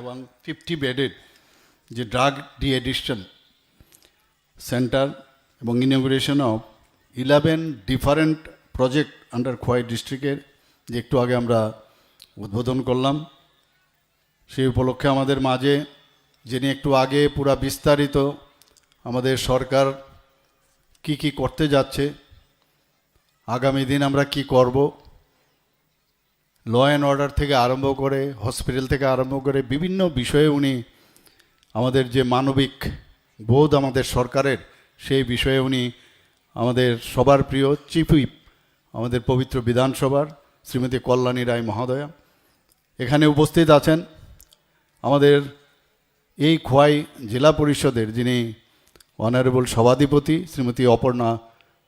এবং 50 বেডেড যে drug de addiction centre এবং ইনগুরেশন of 11 different project under Khowai ডিস্ট্রিক্টের যে একটু আগে আমরা উদ্বোধন করলাম। সেই উপলক্ষে আমাদের মাঝে যিনি একটু আগে পুরা বিস্তারিত আমাদের সরকার কি কি করতে যাচ্ছে, আগামী দিন আমরা কি করব, ল অ্যান্ড অর্ডার থেকে আরম্ভ করে হসপিটাল থেকে আরম্ভ করে বিভিন্ন বিষয়ে উনি আমাদের যে মানবিক বোধ আমাদের সরকারের সেই বিষয়ে উনি আমাদের সবার প্রিয় চিফ হুইপ আমাদের পবিত্র বিধানসভার শ্রীমতী কল্যাণী রায় মহোদয়া এখানে উপস্থিত আছেন। আমাদের এই খোয়াই জেলা পরিষদের যিনি অনারেবল সভাধিপতি শ্রীমতী অপর্ণা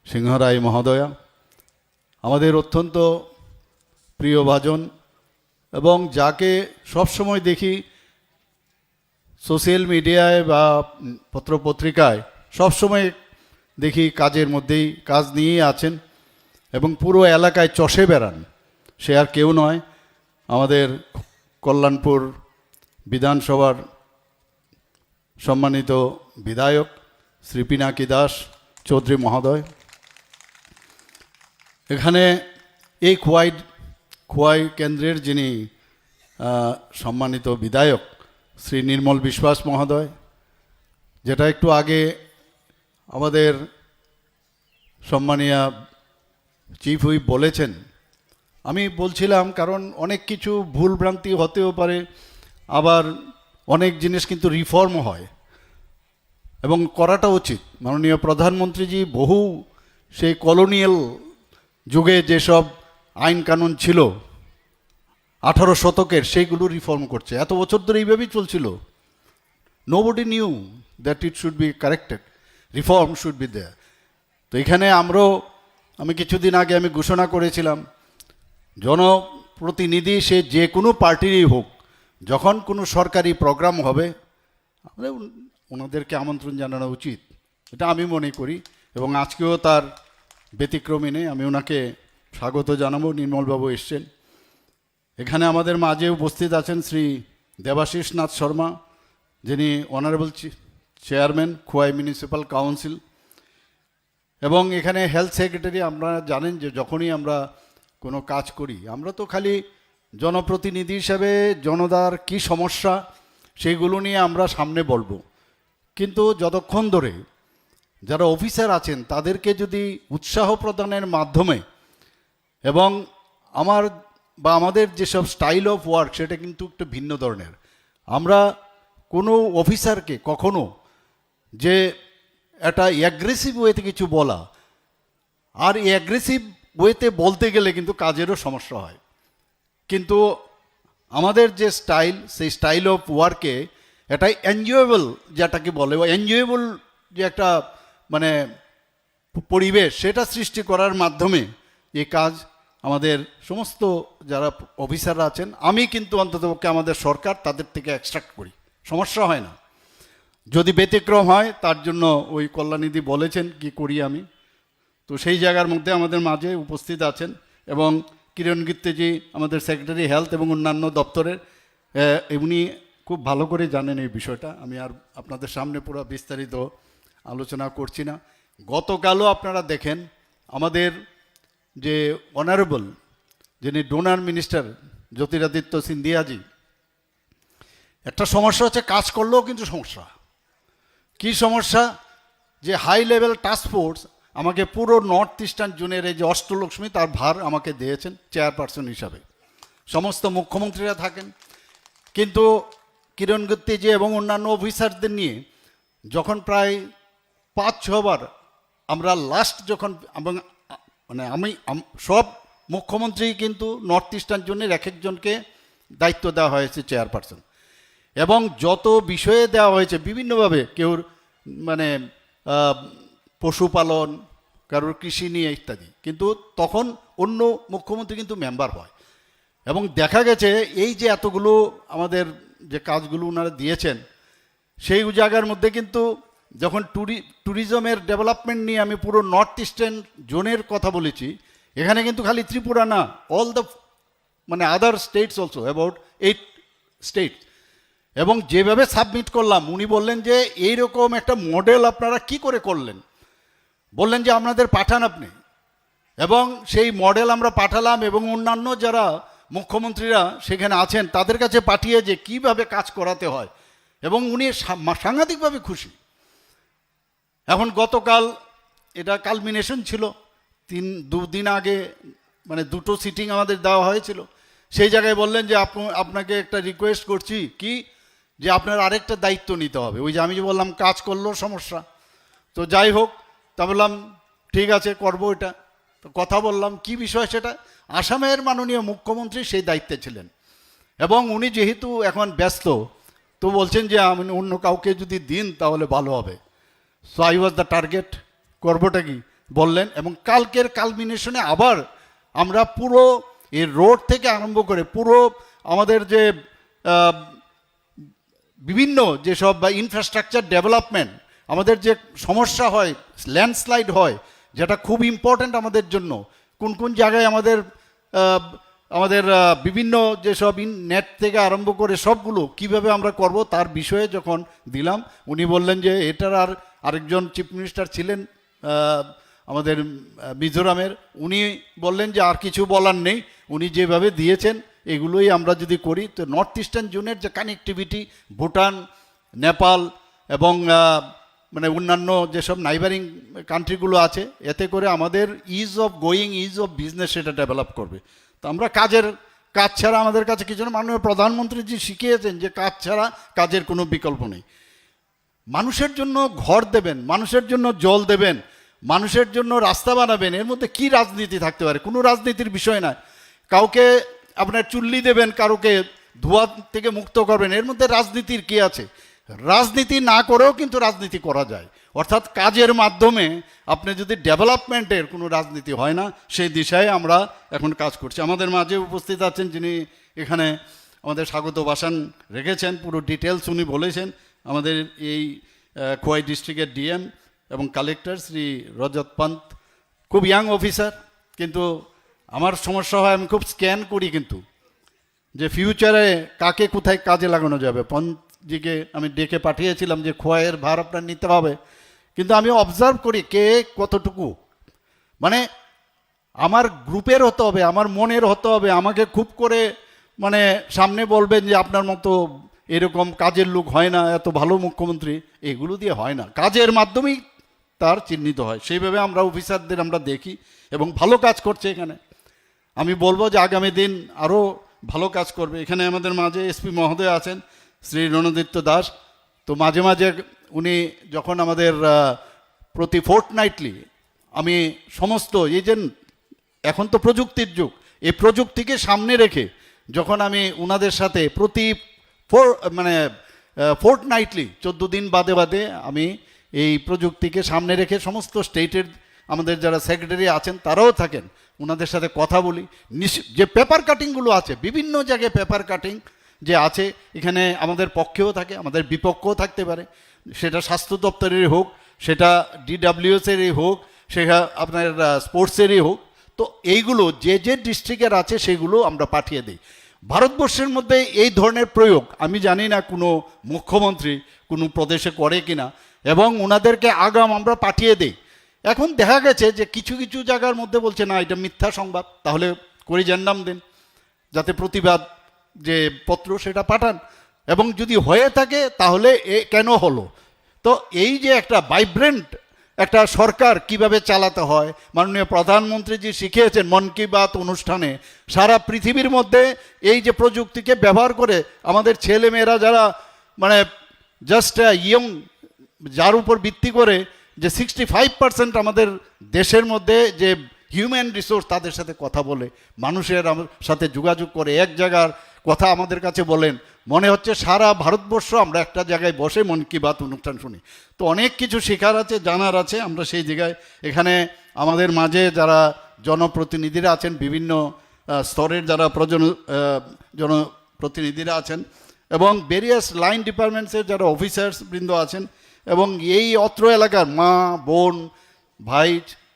সিংহ রায় মহোদয়া, আমাদের অত্যন্ত প্রিয়ভাজন এবং যাকে সবসময় দেখি সোশ্যাল মিডিয়ায় বা পত্রপত্রিকায় সবসময় দেখি কাজের মধ্যেই কাজ নিয়েই আছেন এবং পুরো এলাকায় চষে বেড়ান। সে আর কেউ নয়, আমাদের কল্যাণপুর বিধানসভার সম্মানিত বিধায়ক শ্রী পিনাকি দাস চৌধুরী মহোদয়। এখানে এই খোয়াই কেন্দ্রের যিনি সম্মানিত বিধায়ক শ্রী নির্মল বিশ্বাস মহোদয়, যেটা একটু আগে আমাদের সম্মানীয় চিফ হুইপ বলেছেন, আমি বলছিলাম কারণ অনেক কিছু ভুলভ্রান্তি হতেও পারে, আবার অনেক জিনিস কিন্তু রিফর্ম হয় এবং করাটা উচিত। মাননীয় প্রধানমন্ত্রীজি বহু সেই কলোনিয়াল যুগে যেসব আইন কানুন ছিল 18 শতকের সেইগুলো রিফর্ম করছে। এত বছর ধরে এইভাবেই চলছিল। Nobody knew that it should be corrected, reform should be there. তো এখানে আমি কিছুদিন আগে আমি ঘোষণা করেছিলাম জনপ্রতিনিধি সে যে কোনো পার্টিরই হোক, যখন কোনো সরকারি প্রোগ্রাম হবে আমাদের ওনাদেরকে আমন্ত্রণ জানানো উচিত, এটা আমি মনে করি। এবং আজকেও তার ব্যতিক্রমী নেই, আমি ওনাকে স্বাগত জানাবো। নির্মলবাবু এসছেন। এখানে আমাদের মাঝে উপস্থিত আছেন শ্রী দেবাশিস নাথ শর্মা, যিনি honourable chairman Khowai municipal council. এবং এখানে হেলথ সেক্রেটারি। আপনারা জানেন যে যখনই আমরা কোনো কাজ করি আমরা তো খালি জনপ্রতিনিধি হিসাবে জনতার কি সমস্যা সেইগুলো নিয়ে আমরা সামনে বলবো, কিন্তু যতক্ষণ ধরে যারা অফিসার আছেন তাদেরকে যদি উৎসাহ প্রদানের মাধ্যমে এবং আমাদের যেসব স্টাইল অফ ওয়ার্ক সেটা কিন্তু একটু ভিন্ন ধরনের। আমরা কোনো অফিসারকে কখনো যে একটা অ্যাগ্রেসিভ ওয়েতে কিছু বলা, আর অ্যাগ্রেসিভ ওয়েতে বলতে গেলে কিন্তু কাজেরও সমস্যা হয়। কিন্তু আমাদের যে স্টাইল, সেই স্টাইল অফ ওয়ার্কে এটা এনজয়েবল, যেটাকে বলে এনজয়েবল যে একটা মানে পরিবেশ, সেটা সৃষ্টি করার মাধ্যমে এই কাজ আমাদের সমস্ত যারা অফিসাররা আছেন, আমি কিন্তু অন্ততপক্ষে আমাদের সরকার তাদের থেকে এক্সট্রাক্ট করি, সমস্যা হয় না। যদি ব্যতিক্রম হয় তার জন্য ওই কল্যাণীদি বলেছেন কি করি আমি। তো সেই জায়গার মধ্যে আমাদের মাঝে উপস্থিত আছেন এবং কিরণ গিত্তেজি আমাদের সেক্রেটারি হেলথ এবং অন্যান্য দপ্তরের, উনি খুব ভালো করে জানেন এই বিষয়টা। আমি আর আপনাদের সামনে পুরো বিস্তারিত আলোচনা করছি না। গতকালও আপনারা দেখেন আমাদের যে অনারেবল যিনি ডোনার মিনিস্টার জ্যোতিরাদিত্য সিন্ধিয়াজি, একটা সমস্যা হচ্ছে কাজ করলেও কিন্তু সমস্যা। কি সমস্যা? যে হাই লেভেল টাস্ক ফোর্স আমাকে পুরো নর্থ ইস্টার্ন জোনের এই যে অষ্টলক্ষ্মী তার ভার আমাকে দিয়েছেন চেয়ারপারসন হিসাবে। সমস্ত মুখ্যমন্ত্রীরা থাকেন, কিন্তু কিরণ গিত্তেজি এবং অন্যান্য অফিসারদের নিয়ে যখন প্রায় 5-6 বার আমরা লাস্ট যখন আমি সব মুখ্যমন্ত্রী কিন্তু নর্থ ইস্টার্ন জোনের এক একজনকে দায়িত্ব দেওয়া হয়েছে চেয়ারপারসন, এবং যত বিষয়ে দেওয়া হয়েছে বিভিন্নভাবে, কেউ মানে পশুপালন, কারোর কৃষি নিয়ে ইত্যাদি, কিন্তু তখন অন্য মুখ্যমন্ত্রী কিন্তু মেম্বার হয়। এবং দেখা গেছে এই যে এতগুলো আমাদের যে কাজগুলো ওনারা দিয়েছেন সেই জায়গার মধ্যে কিন্তু যখন ট্যুরিজমের ডেভেলপমেন্ট নিয়ে আমি পুরো নর্থ ইস্টার্ন জোনের কথা বলেছি, এখানে কিন্তু খালি ত্রিপুরা না, all the other states also, about 8 states. এবং যেভাবে সাবমিট করলাম উনি বললেন যে এইরকম একটা মডেল আপনারা কি করে করলেন, বললেন যে আপনাদের পাঠান আপনি, এবং সেই মডেল আমরা পাঠালাম এবং অন্যান্য যারা মুখ্যমন্ত্রীরা সেখানে আছেন তাদের কাছে পাঠিয়ে যে কিভাবে কাজ করাতে হয়, এবং উনি সাংঘাতিকভাবে খুশি। এখন গতকাল এটা কালমিনেশন ছিল, দুদিন আগে মানে দুটো সিটিং আমাদের দেওয়া হয়েছিল। সেই জায়গায় বললেন যে আপনাকে একটা রিকোয়েস্ট করছি কি, যে আপনার আরেকটা দায়িত্ব নিতে হবে। ওই যে আমি যে বললাম কাজ করলেও সমস্যা, তো যাই হোক, তা বললাম ঠিক আছে করবো এটা। তো কথা বললাম কি বিষয় সেটা, আসামের মাননীয় মুখ্যমন্ত্রী সেই দায়িত্বে ছিলেন এবং উনি যেহেতু এখন ব্যস্ত, তো বলছেন যে আমি অন্য কাউকে যদি দিন তাহলে ভালো হবে। So I was the target, করবোটা কি বললেন। এবং কালকের কালমিনেশনে আবার আমরা পুরো এই রোড থেকে আরম্ভ করে পুরো আমাদের যে বিভিন্ন যেসব ইনফ্রাস্ট্রাকচার ডেভেলপমেন্ট, আমাদের যে সমস্যা হয় ল্যান্ডস্লাইড হয়, যেটা খুব ইম্পর্ট্যান্ট আমাদের জন্য, কোন কোন জায়গায় আমাদের আমাদের বিভিন্ন যেসব নেট থেকে আরম্ভ করে সবগুলো কিভাবে আমরা করব তার বিষয়ে যখন দিলাম, উনি বললেন যে এটার আরেকজন চিফ মিনিস্টার ছিলেন আমাদের মিজোরামের, উনি বললেন যে আর কিছু বলার নেই, উনি যেভাবে দিয়েছেন এগুলোই আমরা যদি করি তো নর্থ ইস্টার্ন জোনের যে কানেক্টিভিটি ভুটান, নেপাল এবং মানে অন্যান্য যেসব নাইবারিং কান্ট্রিগুলো আছে, এতে করে আমাদের is of going, is of business সেটা ডেভেলপ করবে। তো আমরা কাজ ছাড়া আমাদের কাছে কিছু না, মাননীয় প্রধানমন্ত্রীজি শিখিয়েছেন যে কাজ ছাড়া কাজের কোনো বিকল্প নেই। মানুষের জন্য ঘর দেবেন, মানুষের জন্য জল দেবেন, মানুষের জন্য রাস্তা বানাবেন, এর মধ্যে কি রাজনীতি থাকতে পারে? কোনো রাজনীতির বিষয় না। কাউকে আপনার চুল্লি দেবেন, কারোকে ধোঁয়া থেকে মুক্ত করবেন, এর মধ্যে রাজনীতির কি আছে? রাজনীতি না করেও কিন্তু রাজনীতি করা যায়, অর্থাৎ কাজের মাধ্যমে আপনি যদি ডেভেলপমেন্টের কোনো রাজনীতি হয় না, সেই দিশায় আমরা এখন কাজ করছি। আমাদের মাঝে উপস্থিত আছেন যিনি এখানে আমাদের স্বাগত ভাষণ রেখেছেন, পুরো ডিটেলস উনি বলেছেন, আমাদের এই খোয়াই ডিস্ট্রিক্টের ডিএম এবং কালেক্টর শ্রী রজত পান্ত, খুব ইয়াং অফিসার, কিন্তু আমার সমস্যা হয় আমি খুব স্ক্যান করি কিন্তু যে ফিউচারে কাকে কোথায় কাজে লাগানো যাবে। পঞ্চজিকে আমি ডেকে পাঠিয়েছিলাম যে খোয়াইয়ের ভার আপনার নিতে হবে, কিন্তু আমি অবজার্ভ করি কে কতটুকু, মানে আমার গ্রুপের হতে হবে, আমার মনের হতে হবে, আমাকে খুব করে মানে সামনে বলবেন যে আপনার মতো এরকম কাজের লোক হয় না, এত ভালো মুখ্যমন্ত্রী, এগুলো দিয়ে হয় না, কাজের মাধ্যমেই তার চিহ্নিত হয়। সেইভাবে আমরা অফিসারদের আমরা দেখি এবং ভালো কাজ করছে এখানে। আমি বলবো যে আগামী দিন আরও ভালো কাজ করবে। এখানে আমাদের মাঝে এসপি মহোদয় আছেন শ্রী রণদিত্য দাস, তো মাঝে মাঝে উনি যখন আমাদের প্রতি ফোর্টনাইটলি আমি সমস্ত এই যে এখন তো প্রযুক্তির যুগ, এই প্রযুক্তিকে সামনে রেখে যখন আমি ওনাদের সাথে প্রতি ফোর্টনাইটলি 14 দিন বাদে বাদে আমি এই প্রযুক্তিকে সামনে রেখে সমস্ত স্টেটের আমাদের যারা সেক্রেটারি আছেন তারাও থাকেন, ওনাদের সাথে কথা বলি। যে পেপার কাটিংগুলো আছে, বিভিন্ন জায়গায় পেপার কাটিং যে আছে, এখানে আমাদের পক্ষেও থাকে, আমাদের বিপক্ষেও থাকতে পারে, সেটা স্বাস্থ্য দপ্তরেরই হোক, সেটা ডিডাব্লিউএসেরই হোক, সেটা আপনার স্পোর্টসেরই হোক, তো এইগুলো যে যে ডিস্ট্রিক্টের আছে সেগুলো আমরা পাঠিয়ে দিই। ভারতবর্ষের মধ্যে এই ধরনের প্রয়োগ আমি জানি না কোনো মুখ্যমন্ত্রী কোনো প্রদেশে করে কিনা, এবং ওনাদেরকে আগাম আমরা পাঠিয়ে দিই। এখন দেখা গেছে যে কিছু কিছু জায়গার মধ্যে বলছে না এটা মিথ্যা সংবাদ, তাহলে করিজেন্ডাম দিন, যাতে প্রতিবাদ যে পত্র সেটা পাঠান, এবং যদি হয়ে থাকে তাহলে কেন হলো। তো এই যে একটা ভাইব্রেন্ট একটা সরকার কিভাবে চালাতে হয়, মাননীয় প্রধানমন্ত্রীজি শিখিয়েছেন মন কি বাত অনুষ্ঠানে, সারা পৃথিবীর মধ্যে এই যে প্রযুক্তিকে ব্যবহার করে আমাদের ছেলে মেয়েরা যারা মানে জাস্ট ইয়ং, যার উপর ভিত্তি করে যে 65% আমাদের দেশের মধ্যে যে হিউম্যান রিসোর্স, তাদের সাথে কথা বলে, মানুষের সাথে যোগাযোগ করে, এক জায়গার কথা আমাদের কাছে বলেন, মনে হচ্ছে সারা ভারতবর্ষ আমরা একটা জায়গায় বসে মন কি বাত অনুষ্ঠান শুনি। তো অনেক কিছু শেখার আছে, জানার আছে, আমরা সেই জায়গায় এখানে আমাদের মাঝে যারা জনপ্রতিনিধিরা আছেন, বিভিন্ন স্তরের যারা জনপ্রতিনিধিরা আছেন এবং ভেরিয়াস লাইন ডিপার্টমেন্টসের যারা অফিসার্স বৃন্দ আছেন, এবং এই অত্র এলাকার মা বোন ভাই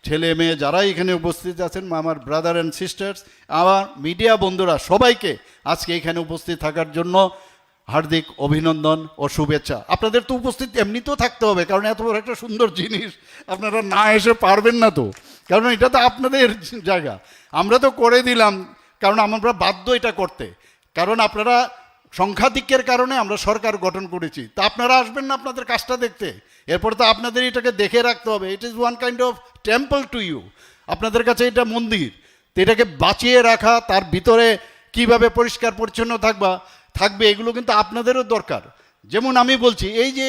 ছেলে মেয়ে যারা এখানে উপস্থিত আছেন, আমার ব্রাদার অ্যান্ড সিস্টার্স, আমার মিডিয়া বন্ধুরা, সবাইকে আজকে এখানে উপস্থিত থাকার জন্য হার্দিক অভিনন্দন ও শুভেচ্ছা। আপনাদের তো উপস্থিত এমনিতেও থাকতে হবে, কারণ এত বড় একটা সুন্দর জিনিস আপনারা না এসে পারবেন না তো, কারণ এটা তো আপনাদের জায়গা। আমরা তো করে দিলাম কারণ আমরা বাধ্য এটা করতে, কারণ আপনারা সংখ্যাধিক্যের কারণে আমরা সরকার গঠন করেছি। তা আপনারা আসবেন না আপনাদের কাজটা দেখতে? এরপর তো আপনাদের এটাকে দেখে রাখতে হবে। It is one kind of temple to you. আপনাদের কাছে এটা মন্দির, তো এটাকে বাঁচিয়ে রাখা, তার ভিতরে কিভাবে পরিষ্কার পরিচ্ছন্ন থাকবে এগুলো কিন্তু আপনাদেরও দরকার। যেমন আমি বলছি, এই যে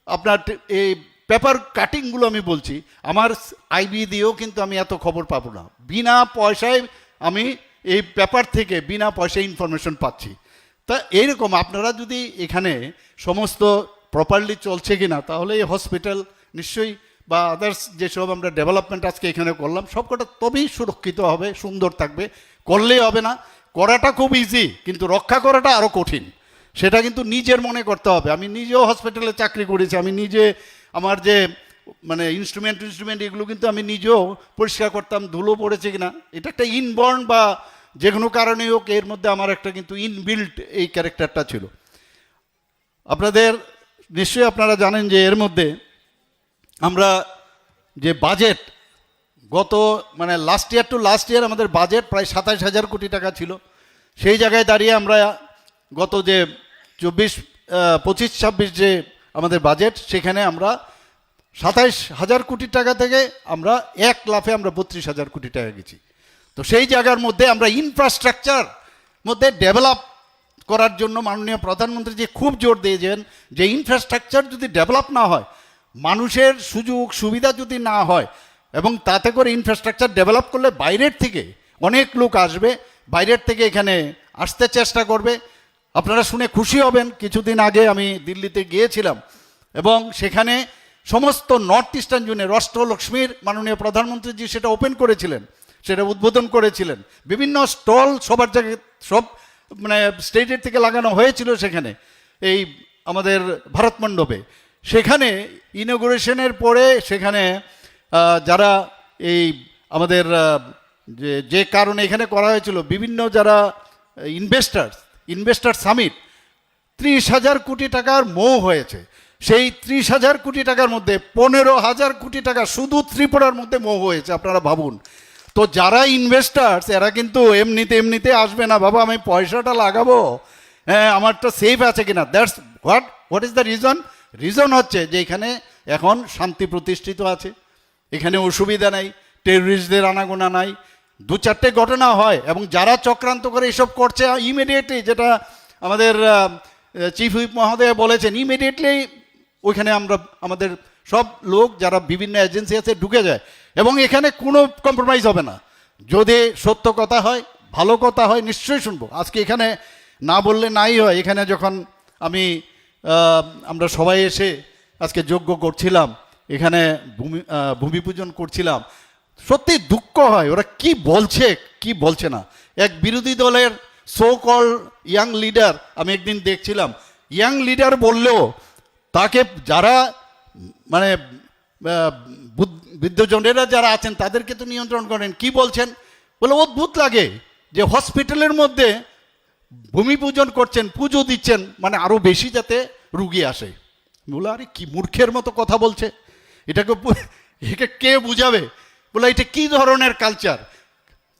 আপনার এই পেপার কাটিংগুলো আমি বলছি, আমার আইবি দিয়েও কিন্তু আমি এত খবর পাবো না। বিনা পয়সায় আমি এই পেপার থেকে বিনা পয়সায় ইনফরমেশন পাচ্ছি। তা এইরকম আপনারা যদি এখানে সমস্ত প্রপারলি চলছে কিনা, তাহলে এই হসপিটাল নিশ্চয়ই বা আদার্স যেসব আমরা ডেভেলপমেন্ট আজকে এখানে করলাম সবকটা তবেই সুরক্ষিত হবে, সুন্দর থাকবে। করলেই হবে না, করাটা খুব ইজি, কিন্তু রক্ষা করাটা আরও কঠিন। সেটা কিন্তু নিজের মনে করতে হবে। আমি নিজেও হসপিটালে চাকরি করেছি, আমি নিজে আমার যে মানে ইনস্ট্রুমেন্ট এগুলো কিন্তু আমি নিজেও পরিষ্কার করতাম, ধুলো পড়েছে কিনা। এটা একটা ইনবর্ন বা যে কোনো কারণেই হোক, এর মধ্যে আমার একটা কিন্তু ইনবিল্ট এই ক্যারেক্টারটা ছিল। আপনাদের নিশ্চয়ই আপনারা জানেন যে এর মধ্যে আমরা যে বাজেট গত মানে লাস্ট ইয়ার আমাদের বাজেট প্রায় 27,000 কোটি টাকা ছিল। সেই জায়গায় দাঁড়িয়ে আমরা গত যে 25-26 যে আমাদের বাজেট, সেখানে আমরা 27,000 কোটি টাকা থেকে আমরা এক লাফে আমরা 32,000 কোটি টাকা গেছি। তো সেই জায়গার মধ্যে আমরা ইনফ্রাস্ট্রাকচার মধ্যে ডেভেলপ করার জন্য মাননীয় প্রধানমন্ত্রী যে খুব জোর দিয়েছেন যে ইনফ্রাস্ট্রাকচার যদি ডেভেলপ না হয়, মানুষের সুযোগ সুবিধা যদি না হয়, এবং তাতে করে ইনফ্রাস্ট্রাকচার ডেভেলপ করলে বাইরের থেকে অনেক লোক আসবে, বাইরের থেকে এখানে আসতে চেষ্টা করবে। আপনারা শুনে খুশি হবেন, কিছুদিন আগে আমি দিল্লিতে গিয়েছিলাম এবং সেখানে সমস্ত নর্থ ইস্টার্ন জোনের অষ্টলক্ষ্মীর মাননীয় প্রধানমন্ত্রীজি সেটা ওপেন করেছিলেন, সেটা উদ্বোধন করেছিলেন। বিভিন্ন স্টল সবার জায়গায় সব মানে স্টেটের থেকে লাগানো হয়েছিল সেখানে, এই আমাদের ভারত মণ্ডপে। সেখানে ইনোগ্রেশনের পরে সেখানে যারা এই আমাদের যে কারণে এখানে করা হয়েছিল, বিভিন্ন যারা ইনভেস্টার সামিট, 30,000 কোটি টাকার মোহ হয়েছে। সেই 30,000 কোটি টাকার মধ্যে 15,000 কোটি টাকা শুধু ত্রিপুরার মধ্যে মোহ হয়েছে। আপনারা ভাবুন তো, যারা ইনভেস্টার্স এরা কিন্তু এমনিতে আসবে না, বাবা আমি পয়সাটা লাগাবো, হ্যাঁ আমারটা সেফ আছে কিনা। That's what is the reason হচ্ছে যে এখানে এখন শান্তি প্রতিষ্ঠিত আছে, এখানে অসুবিধা নাই, টেররিস্টদের আনাগোনা নাই। 2-4টে ঘটনা হয় এবং যারা চক্রান্ত করে এসব করছে ইমিডিয়েটলি, যেটা আমাদের চিফ হুইপ মহোদয় বলেছেন, ইমিডিয়েটলি ওইখানে আমাদের সব লোক যারা বিভিন্ন এজেন্সি আছে ঢুকে যায় এবং এখানে কোনো কম্প্রোমাইজ হবে না। যদি সত্য কথা হয়, ভালো কথা হয়, নিশ্চয়ই শুনবো। আজকে এখানে না বললে নাই হয়। এখানে যখন আমরা সবাই এসে আজকে যজ্ঞ করছিলাম, এখানে ভূমি পূজন করছিলাম, সত্যি দুঃখ হয় ওরা কি বলছে কি বলছে না। এক বিরোধী দলের সো কল ইয়াং লিডার আমি একদিন দেখছিলাম, ইয়াং লিডার বললেও তাকে যারা মানে বৃদ্ধজনেরা যারা আছেন তাদেরকে তো নিয়ন্ত্রণ করেন। কি বলছেন বলে অদ্ভুত লাগে যে হসপিটালের মধ্যে ভূমি পূজন করছেন, পুজো দিচ্ছেন, মানে আরও বেশি যাতে রুগী আসে। বলে আরে কি মূর্খের মতো কথা বলছে, একে কে বুঝাবে? বলে এটা কি ধরনের কালচার?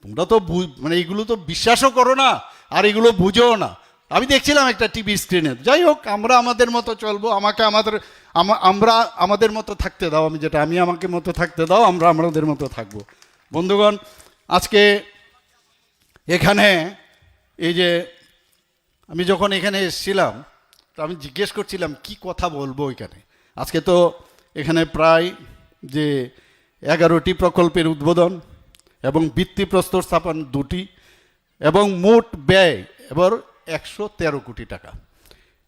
তোমরা তো মানে এগুলো তো বিশ্বাসও করো না আর এগুলো বুঝেও না। আমি দেখছিলাম একটা টিভি স্ক্রিনে। যাই হোক, আমরা আমাদের মতো চলবো, আমরা আমাদের মতো থাকতে দাও, আমি আমাকে মতো থাকতে দাও, আমরা আমাদের মতো থাকবো। বন্ধুগণ, আজকে এখানে এই যে আমি যখন এখানে এসেছিলাম তো আমি জিজ্ঞেস করছিলাম কি কথা বলবো এখানে। আজকে তো এখানে প্রায় যে 11টি প্রকল্পের উদ্বোধন এবং ভিত্তিপ্রস্তর স্থাপন 2টি এবং মোট ব্যয় এবার 113 কোটি টাকা।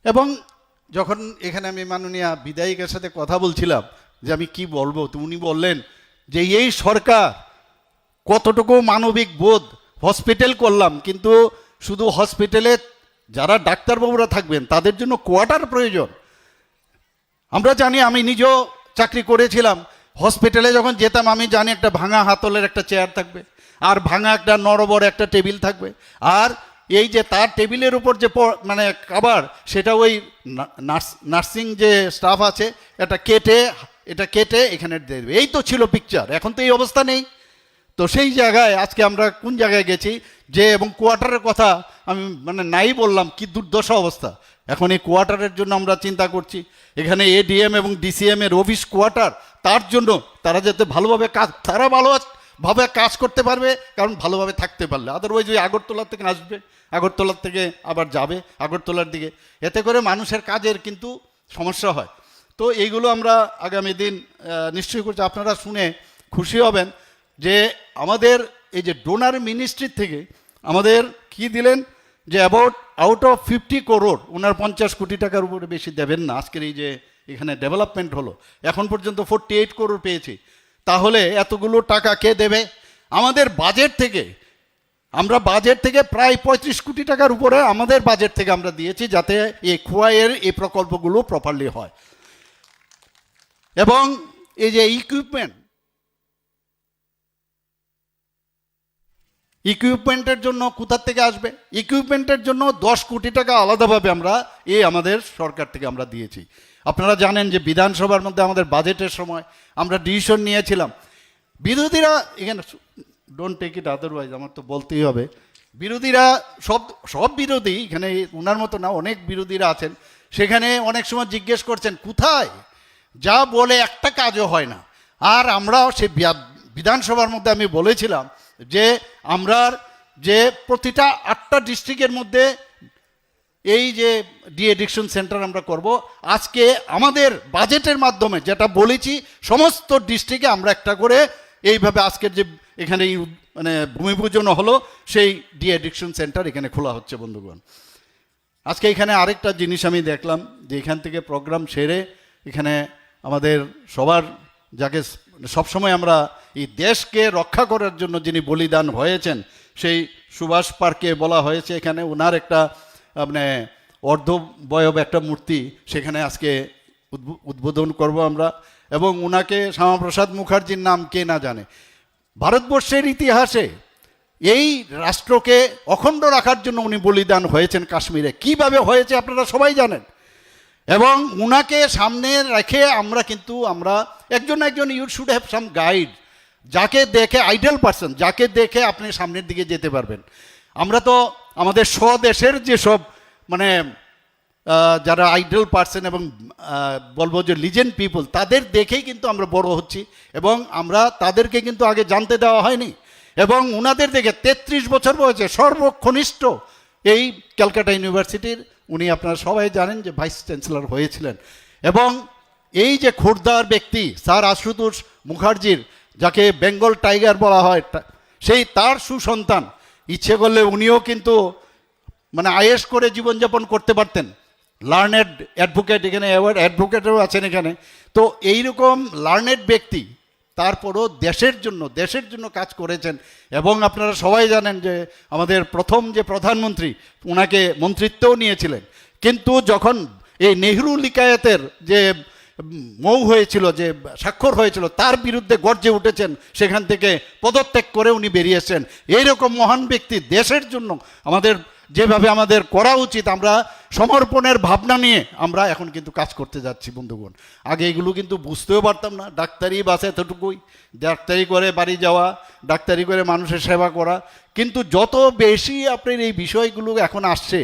এবং যখন এখানে আমি মাননীয় বিধায়িকার সাথে কথা বলছিলাম যে আমি কি বলবো, তো উনি বললেন যে এই সরকার কতটুকু মানবিক বোধ, হসপিটাল করলাম কিন্তু শুধু হসপিটালে যারা ডাক্তারবাবুরা থাকবেন তাদের জন্য কোয়ার্টার প্রয়োজন। আমরা জানি, আমি নিজেও চাকরি করেছিলাম, হসপিটালে যখন যেতাম আমি জানি একটা ভাঙা হাতলের একটা চেয়ার থাকবে, আর ভাঙা একটা নরবর একটা টেবিল থাকবে, আর এই যে তার টেবিলের উপর যে মানে খাবার সেটা ওই নার্সিং যে স্টাফ আছে এটা কেটে এখানে দেবে। এই তো ছিল পিকচার। এখন তো এই অবস্থা নেই। তো সেই জায়গায় আজকে আমরা কোন জায়গায় গেছি যে, এবং কোয়ার্টারের কথা আমি মানে নাই বললাম, কি দুর্দশা অবস্থা। এখন এই কোয়ার্টারের জন্য আমরা চিন্তা করছি, এখানে এডিএম এবং ডিসিএম এর অফিস কোয়ার্টার, তার জন্য তারা যাতে ভালোভাবে ভালোভাবে কাজ করতে পারবে, কারণ ভালোভাবে থাকতে পারলে। আদারওয়াইজ ওই আগরতলার থেকে আসবে, আগরতলার থেকে আবার যাবে আগরতলার দিকে, এতে করে মানুষের কাজের কিন্তু সমস্যা হয়। তো এইগুলো আমরা আগামী দিন নিশ্চয়ই করছি। আপনারা শুনে খুশি হবেন যে আমাদের এই যে ডোনার মিনিস্ট্রির থেকে আমাদের কি দিলেন, যে অ্যাবাউট আউট অফ 50 করোড়, ওনার 50 কোটি টাকার উপরে বেশি দেবেন না। আজকের এই যে এখানে ডেভেলপমেন্ট হলো, এখন পর্যন্ত 48 করোড় পেয়েছি। তাহলে এতগুলো টাকা কে দেবে? আমাদের বাজেট থেকে, আমরা বাজেট থেকে প্রায় 35 কোটি টাকার উপরে আমাদের বাজেট থেকে আমরা দিয়েছি, যাতে এই খোয়াইয়ের এই প্রকল্পগুলো প্রপারলি হয়। এবং এই যে ইকুইপমেন্টের জন্য কোথা থেকে আসবে? ইকুইপমেন্টের জন্য 10 কোটি টাকা আলাদাভাবে আমরা আমাদের সরকার থেকে আমরা দিয়েছি। আপনারা জানেন যে বিধানসভার মধ্যে আমাদের বাজেটের সময় আমরা ডিসিশন নিয়েছিলাম, বিরোধীরা এখানে ডোন্ট টেক ইট আদারওয়াইজ, আমার তো বলতেই হবে, বিরোধীরা সব বিরোধী এখানে ওনার মতো না, অনেক বিরোধীরা আছেন, সেখানে অনেক সময় জিজ্ঞেস করছেন কোথায়, যা বলে একটা কাজও হয় না। আর আমরা সেই বিধানসভার মধ্যে আমি বলেছিলাম যে আমরা যে প্রতিটা 8টা ডিস্ট্রিক্টের মধ্যে এই যে ডি এডিকশন সেন্টার আমরা করব। আজকে আমাদের বাজেটের মাধ্যমে যেটা বলেছি, সমস্ত ডিস্ট্রিক্টে আমরা একটা করে এইভাবে আজকের যে এখানে মানে ভূমিপূজন হলো, সেই ডি এডিকশন সেন্টার এখানে খোলা হচ্ছে। বন্ধুগণ, আজকে এখানে আরেকটা জিনিস আমি দেখলাম যে এখান থেকে প্রোগ্রাম সেরে এখানে আমাদের সবার, যাকে সবসময় আমরা এই দেশকে রক্ষা করার জন্য যিনি বলিদান হয়েছেন, সেই সুভাষ পার্কে বলা হয়েছে, এখানে ওনার একটা মানে অর্ধবয়ব একটা মূর্তি সেখানে আজকে উদ্বোধন করব আমরা। এবং ওনাকে, শ্যামাপ্রসাদ মুখার্জির নাম কে না জানে। ভারতবর্ষের ইতিহাসে এই রাষ্ট্রকে অখণ্ড রাখার জন্য উনি বলিদান হয়েছেন কাশ্মীরে। কিভাবে হয়েছে আপনারা সবাই জানেন। এবং উনাকে সামনে রেখে আমরা একজন you should have some guide, যাকে দেখে আইডল পারসন, যাকে দেখে আপনি সামনের দিকে যেতে পারবেন। আমরা তো আমাদের স্বদেশের যেসব মানে যারা আইডল পারসন এবং বলবো যে লিজেন্ড পিপল, তাদের দেখেই কিন্তু আমরা বড় হচ্ছি, এবং আমরা তাদেরকে কিন্তু আগে জানতে দেওয়া হয়নি। এবং উনাদের দেখে 33 বছর বয়সে সর্বকনিষ্ঠ এই ক্যালকাটা ইউনিভার্সিটির উনি, আপনারা সবাই জানেন যে ভাইস চ্যান্সেলর হয়েছিলেন। এবং এই যে খোরদার ব্যক্তি স্যার আশুতোষ মুখার্জির, যাকে বেঙ্গল টাইগার বলা হয়, সেই তার সুসন্তান, ইচ্ছে করলে উনিও কিন্তু মানে আয়েশ করে জীবনযাপন করতে পারতেন। লার্নেড অ্যাডভোকেট, এখানে অ্যাডভোকেটও আছেন এখানে। তো এইরকম লার্নেড ব্যক্তি তারপরও দেশের জন্য কাজ করেছেন। এবং আপনারা সবাই জানেন যে আমাদের প্রথম যে প্রধানমন্ত্রী, ওনাকে মন্ত্রিত্বও নিয়েছিলেন। কিন্তু যখন এই নেহরু লিকায়েতের যে মৌ হয়েছিল, যে স্বাক্ষর হয়েছিল, তার বিরুদ্ধে গর্জে উঠেছেন, সেখান থেকে পদত্যাগ করে উনি বেরিয়েছেন। এইরকম মহান ব্যক্তি দেশের জন্য আমাদের যেভাবে আমাদের করা উচিত, আমরা সমর্পণের ভাবনা নিয়ে আমরা এখন কিন্তু কাজ করতে যাচ্ছি। বন্ধুগণ, আগে এগুলো কিন্তু বুঝতেও পারতাম না। ডাক্তারি বাস এতটুকুই, ডাক্তারি করে বাড়ি যাওয়া, ডাক্তারি করে মানুষের সেবা করা। কিন্তু যত বেশি আপনার এই বিষয়গুলো এখন আসছে,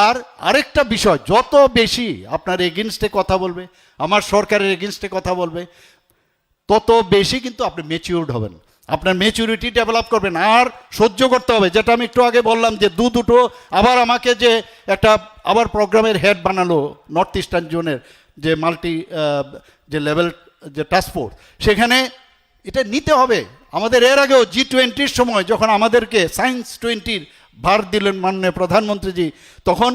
আর আরেকটা বিষয়, যত বেশি আপনার এগেনস্টে কথা বলবে, আমার সরকারের এগেনস্টে কথা বলবে, তত বেশি কিন্তু আপনি ম্যাচিউরড হবেন, আপনার ম্যাচুরিটি ডেভেলপ করবেন। আর সহ্য করতে হবে, যেটা আমি একটু আগে বললাম যে দুটো আবার আমাকে যে একটা আবার প্রোগ্রামের হেড বানালো নর্থ ইস্টার্ন জোনের, যে মাল্টি যে লেভেল যে টাস্ক ফোর্স, সেখানে এটা নিতে হবে আমাদের। এর আগেও G20 সময় যখন আমাদেরকে সায়েন্স 20 ভার দিলেন মাননীয় প্রধানমন্ত্রীজি, তখন